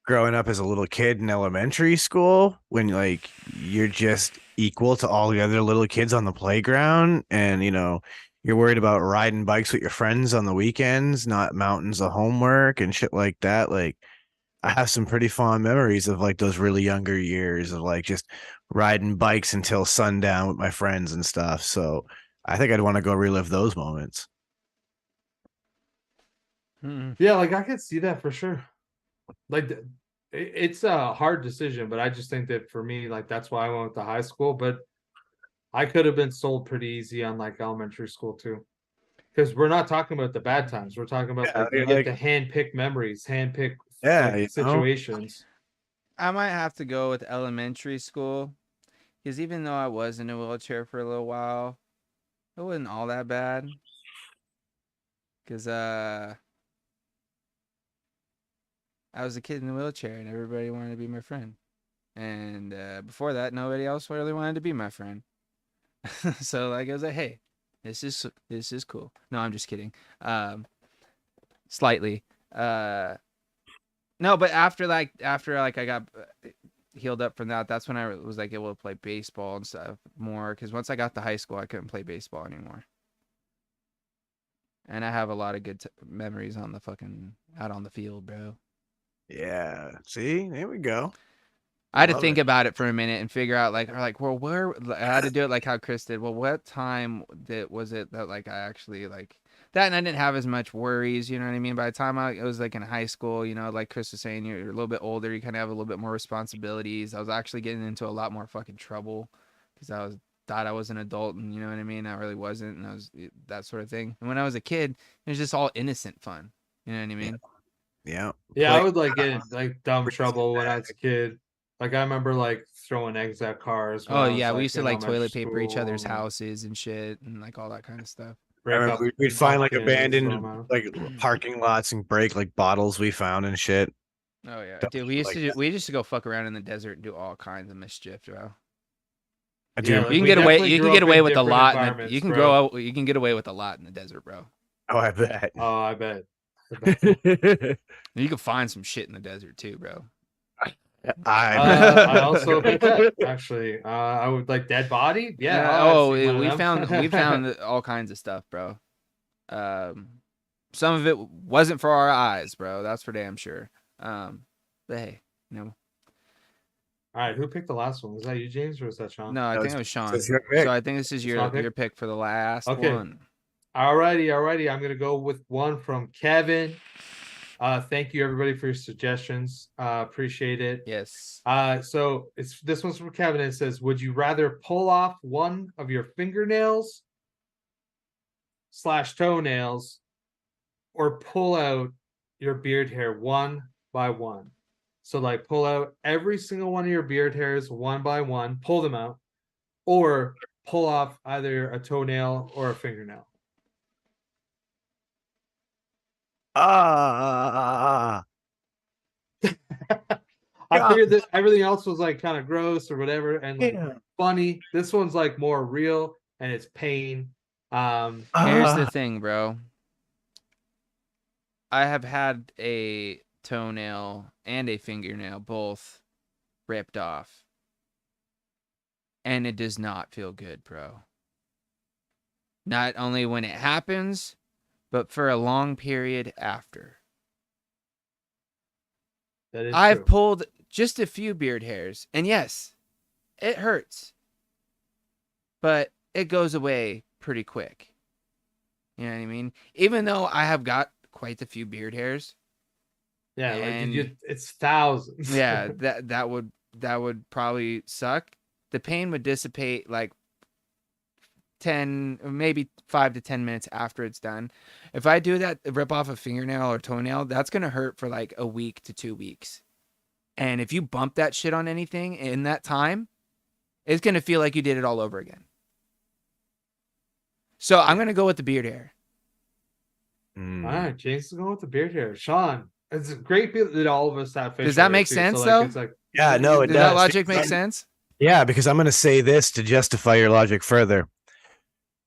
growing up as a little kid in elementary school, when like you're just equal to all the other little kids on the playground and you're worried about riding bikes with your friends on the weekends, not mountains of homework and shit like that. Like I have some pretty fond memories of like those really younger years of like just riding bikes until sundown with my friends and stuff. So I think I'd want to go relive those moments. Yeah, like I could see that for sure. Like it's a hard decision, but I just think that for me, like that's why I went with the high school. But I could have been sold pretty easy on like elementary school too, because we're not talking about the bad times. We're talking about like you get to hand pick memories, hand pick like situations. I might have to go with elementary school because even though I was in a wheelchair for a little while, it wasn't all that bad. Because I was a kid in a wheelchair and everybody wanted to be my friend. And before that, nobody else really wanted to be my friend. So like I was like, hey, this is cool. No, I'm just kidding. Slightly. No, but after I got healed up from that, that's when I was like able to play baseball and stuff more. Because once I got to high school, I couldn't play baseball anymore. And I have a lot of good memories on the fucking out on the field, bro. Yeah. See, there we go. I had to think about it for a minute and figure out well, where I had to do it like how Chris did. Well, what time was it that like I actually like that, and I didn't have as much worries. You know what I mean? By the time I was like in high school, like Chris was saying, you're a little bit older. You kind of have a little bit more responsibilities. I was actually getting into a lot more fucking trouble because thought I was an adult, and you know what I mean. I really wasn't, and I was that sort of thing. And when I was a kid, it was just all innocent fun. You know what I mean? Yeah. Yeah, I would like get in like dumb trouble when I was a kid. Like I remember like throwing eggs at cars. Oh I yeah, was, we used to in like toilet elementary paper each other's school, houses and shit, and like all that kind of stuff. I remember we'd find like abandoned out. like parking lots and break like bottles we found and shit. Oh yeah, dude, we used to go fuck around in the desert and do all kinds of mischief, bro. I do. Yeah, You like, can we get away. definitely You can grew get up away in with a different lot. environments, You can bro. You can get away with a lot in the desert, bro. Oh, I bet. Oh, I bet. I bet. You can find some shit in the desert too, bro. I I also bet actually. I would like dead body. Yeah, I've Oh, seen one of we them. found all kinds of stuff, bro. Some of it wasn't for our eyes, bro. That's for damn sure. But hey, you know, All right, who picked the last one? Was that you, James, or was that Sean? no, I No, think it was Sean. it's your pick. So I think this is It's my pick? your pick for the last Okay. one. Alrighty. I'm gonna go with one from Kevin. Thank you everybody for your suggestions. Appreciate it. Yes. So this one's from Kevin. It says, would you rather pull off one of your fingernails / toenails, or pull out your beard hair one by one? So like pull out every single one of your beard hairs one by one, pull them out, or pull off either a toenail or a fingernail. Ah, I figured that everything else was like kind of gross or whatever and like yeah. funny. This one's like more real and it's pain. Here's the thing, bro. I have had a toenail and a fingernail both ripped off. And it does not feel good, bro. Not only when it happens, but for a long period after. That is I've true. pulled just a few beard hairs, and yes, it hurts. But it goes away pretty quick. You know what I mean? Even though I have got quite a few beard hairs. Yeah, and like it's thousands. Yeah, that would probably suck. The pain would dissipate like 10, maybe 5 to 10 minutes after it's done. If I do that, rip off a fingernail or toenail, that's going to hurt for like a week to 2 weeks. And if you bump that shit on anything in that time, it's going to feel like you did it all over again. So I'm going to go with the beard hair. All right, James is going with the beard hair. Sean, it's great that all of us have facial Does that hair, make too. sense, So, though? It's like, Yeah, no, it Does that does. logic make sense? Yeah, because I'm going to say this to justify your logic further.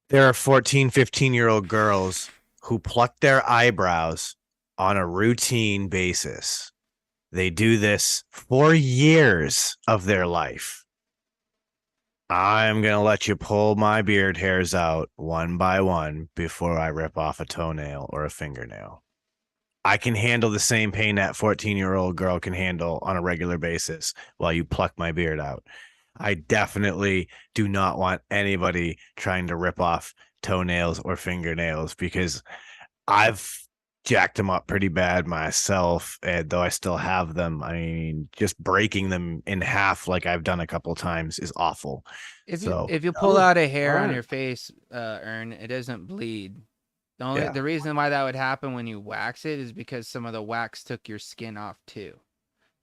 There are 14, 15-year-old girls who pluck their eyebrows on a routine basis. They do this for years of their life. I'm going to let you pull my beard hairs out one by one before I rip off a toenail or a fingernail. I can handle the same pain that 14-year-old girl can handle on a regular basis while you pluck my beard out. I definitely do not want anybody trying to rip off toenails or fingernails because I've jacked them up pretty bad myself, and though I still have them, I mean, just breaking them in half like I've done a couple times is awful. If So you pull out a hair on alright. your face, Ern, it doesn't bleed. The reason why that would happen when you wax it is because some of the wax took your skin off too.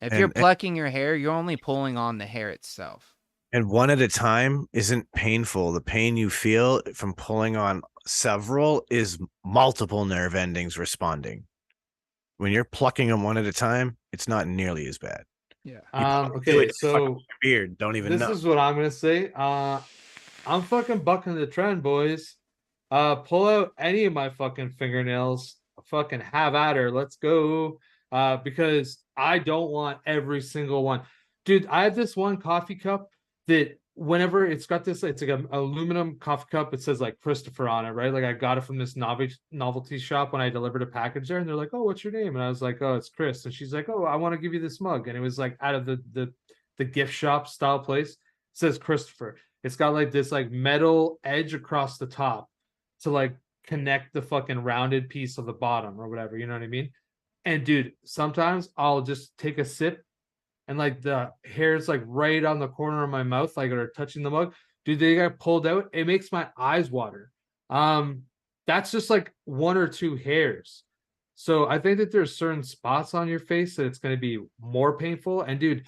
If you're plucking your hair, you're only pulling on the hair itself. And one at a time isn't painful. The pain you feel from pulling on several is multiple nerve endings responding. When you're plucking them one at a time, it's not nearly as bad. Yeah. Okay, so Beard, don't even this know. is what I'm gonna say. I'm fucking bucking the trend, boys. Pull out any of my fucking fingernails. Fucking have at her. Let's go. Because I don't want every single one. Dude, I have this one coffee cup that whenever it's got this, it's like an aluminum coffee cup. It says like Christopher on it, right? Like I got it from this novelty shop when I delivered a package there, and they're like, "Oh, what's your name?" And I was like, "Oh, it's Chris." And she's like, "Oh, I want to give you this mug." And it was like out of the gift shop style place. It says Christopher. It's got like this like metal edge across the top to like connect the fucking rounded piece of the bottom or whatever. You know what I mean? And dude, sometimes I'll just take a sip and like the hairs like right on the corner of my mouth, like are touching the mug. Dude, they get pulled out. It makes my eyes water. That's just like 1 or 2 hairs. So I think that there's certain spots on your face that it's going to be more painful. And dude,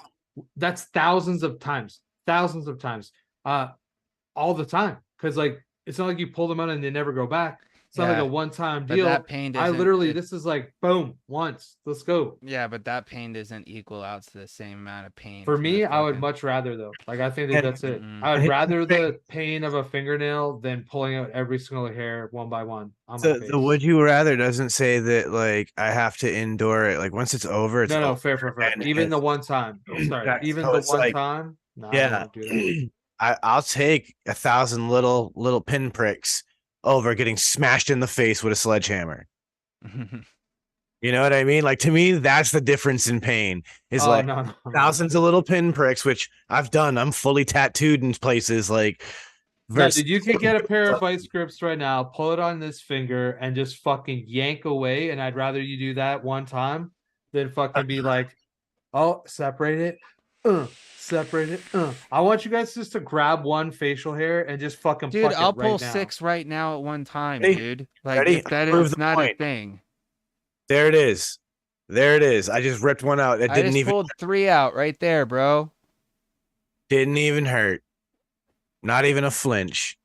that's thousands of times, all the time. Because like it's not like you pull them out and they never go back. It's not like Yeah, a one-time but deal. that pain I doesn't- literally, it- this is like boom, once. Let's go. Yeah, but that pain doesn't equal out to the same amount of pain. For from me, the I would fucking- much rather though. Like I think that And- that's it. Mm-mm. I would And rather here's the the pain of a fingernail than pulling out every single hair one by one on my face. The would you rather doesn't say that like I have to endure it. Like once it's over, it's No, over. fair. And Even the it's- one time. Sorry, Yeah, even so the it's one like- time. No, I don't Yeah. wanna do that. I'll take 1,000 little pinpricks over getting smashed in the face with a sledgehammer. You know what I mean? Like to me, that's the difference in pain. Is Oh, like no. thousands of little pinpricks, which I've done. I'm fully tattooed in places like. No, versus- dude, you could get a pair of vice grips right now, pull it on this finger, and just fucking yank away. And I'd rather you do that one time than fucking be like, oh, separate it, separate it. I want you guys just to grab one facial hair and just fucking Dude, pluck it I'll right pull now. 6 right now at one time, Ready? dude. Like Ready? if that Prove is the not a point. thing. There it is. There it is. I just ripped one out. It I didn't just even pulled 3 out right there, bro. didn't even hurt. Not even a flinch.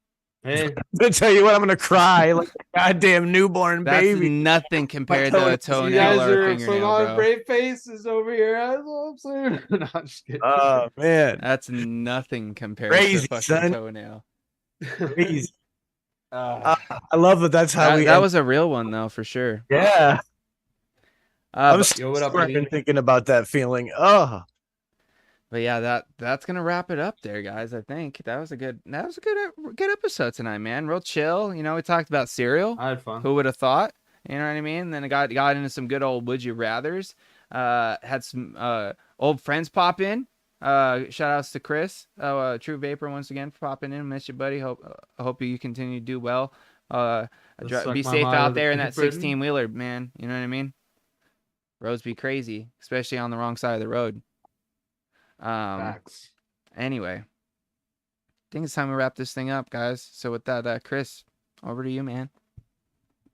Hey, I'm gonna tell you what, I'm gonna cry like a goddamn newborn That's baby. nothing compared to a toenails. you toenail guys or a are some fingernail, on bro. brave faces over here. That's what I'm saying. No, I'm just kidding. Oh man, That's nothing compared Crazy, to a fucking son. toenail. crazy. Uh, I love that. That's how we. that end- was a real one though, for sure. Yeah. I'm But, Yo, what up, sweating buddy? thinking about that feeling. Oh, but yeah, that's gonna wrap it up there, guys. I think that was a good good episode tonight, man. Real chill. You know, we talked about cereal. I had fun. Who would have thought? You know what I mean? Then I got into some good old would you rather's. Had some old friends pop in. Shout outs to Chris, True Vapor, once again for popping in. Miss you, buddy. I hope you continue to do well. Suck Be my safe mind out with there a in that Britain. 16 wheeler, man. You know what I mean? Roads be crazy, especially on the wrong side of the road. Facts. Anyway, I think it's time to wrap this thing up, guys. So with that, Chris, over to you, man.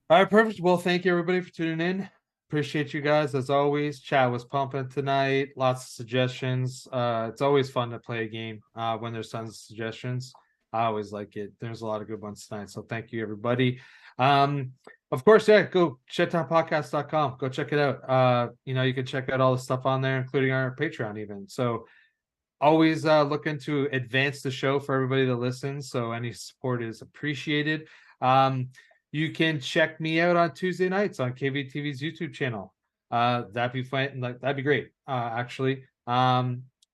All right, perfect. Well, thank you everybody for tuning in. Appreciate you guys as always. Chat was pumping tonight. Lots of suggestions. It's always fun to play a game when there's tons of suggestions. I always like it. There's a lot of good ones tonight. So thank you everybody. Of course, yeah, go shedtimepodcast.com. Go check it out. You can check out all the stuff on there, including our Patreon even. So always looking to advance the show for everybody that listens. So any support is appreciated. You can check me out on Tuesday nights on KVTV's YouTube channel. That'd be fun. That'd be great. Actually,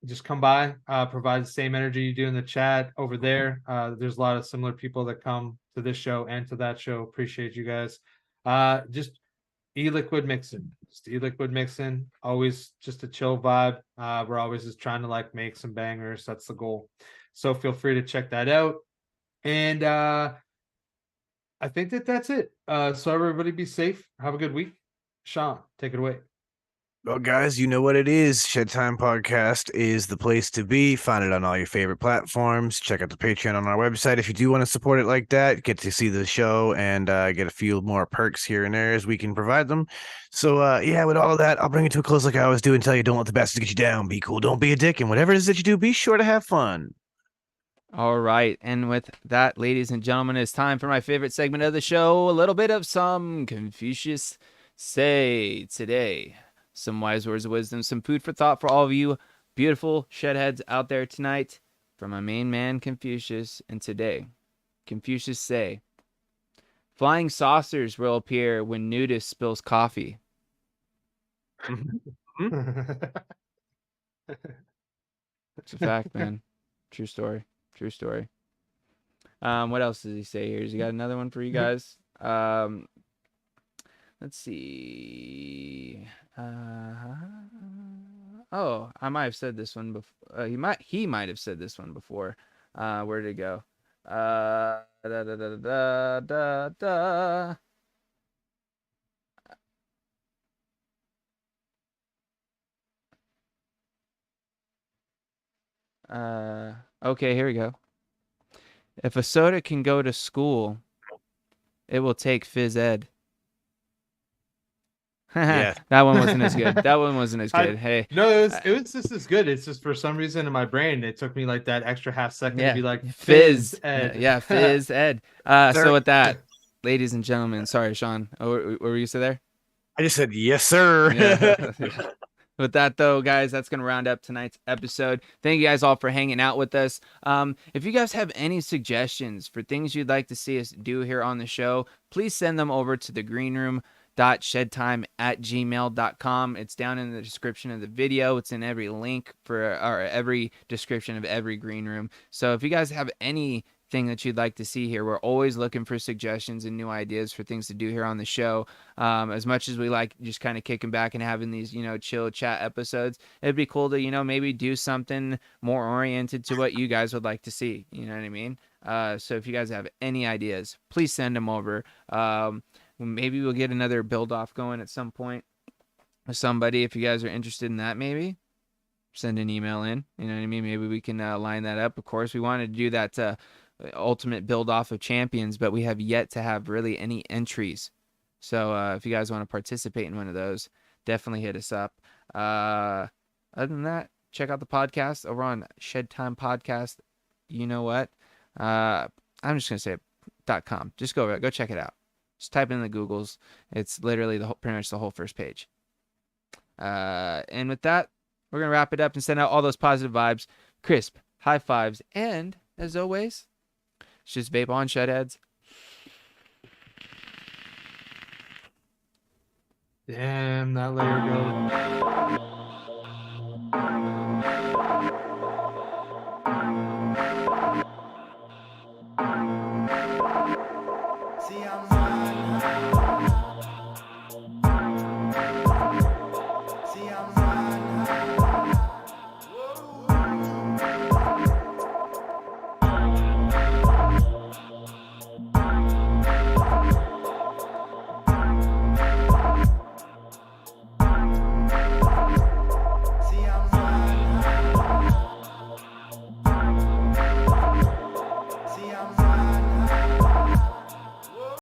just come by, provide the same energy you do in the chat over there. There's a lot of similar people that come to this show and to that show. Appreciate you guys. Just e-liquid mixing. Just e-liquid mixing. Always just a chill vibe. We're always just trying to make some bangers. That's the goal. So feel free to check that out. And I think that's it. So everybody be safe. Have a good week. Sean, take it away. well, guys, you know what it is. Shed Time Podcast is the place to be. Find it on all your favorite platforms. Check out the Patreon on our website if you do want to support it like that. Get to see the show and get a few more perks here and there as we can provide them. So, yeah, with all of that, I'll bring it to a close like I always do and tell you, don't let the bastards get you down. Be cool. Don't be a dick. And whatever it is that you do, be sure to have fun. All right. And with that, ladies and gentlemen, it's time for my favorite segment of the show. A little bit of some Confucius say today. Some wise words of wisdom, some food for thought for all of you beautiful shedheads out there tonight from my main man, Confucius. And today, Confucius say, flying saucers will appear when nudist spills coffee. Hmm? It's a fact, man. True story. True story. What else does he say here? Has he got another one for you guys? Let's see. Oh, I might have said this one before. He might have said this one before. Where did it go? Da, da, da, da, da, da. Okay, here we go. If a soda can go to school, it will take phys ed. Yeah. That one wasn't as good. That one wasn't as good. Hey. No, it was just as good. It's just for some reason in my brain, it took me that extra half second to be like Fizz ed. Yeah, fizz ed. So with that, ladies and gentlemen. Sorry, Sean. Oh, what were you say there? I just said yes, sir. Yeah. With that, though, guys, that's going to round up tonight's episode. Thank you guys all for hanging out with us. If you guys have any suggestions for things you'd like to see us do here on the show, please send them over to thegreenroom.shedtime@gmail.com. It's down in the description of the video. It's in every link or every description of every green room. So if you guys have anything that you'd like to see here, we're always looking for suggestions and new ideas for things to do here on the show. As much as we like just kind of kicking back and having these, chill chat episodes, it'd be cool to, maybe do something more oriented to what you guys would like to see. You know what I mean? So if you guys have any ideas, please send them over. Maybe we'll get another build off going at some point with somebody. If you guys are interested in that, maybe send an email in. You know what I mean? Maybe we can line that up. Of course, we wanted to do that ultimate build off of champions, but we have yet to have really any entries. So if you guys want to participate in one of those, definitely hit us up. Other than that, check out the podcast over on Shed Time Podcast. You know what? I'm just gonna say .com. Just go check it out. Just type it in the Googles. It's literally pretty much the whole first page. And with that, we're gonna wrap it up and send out all those positive vibes, crisp high fives, and as always, it's just vape on, Shedheads. Damn, that layer go.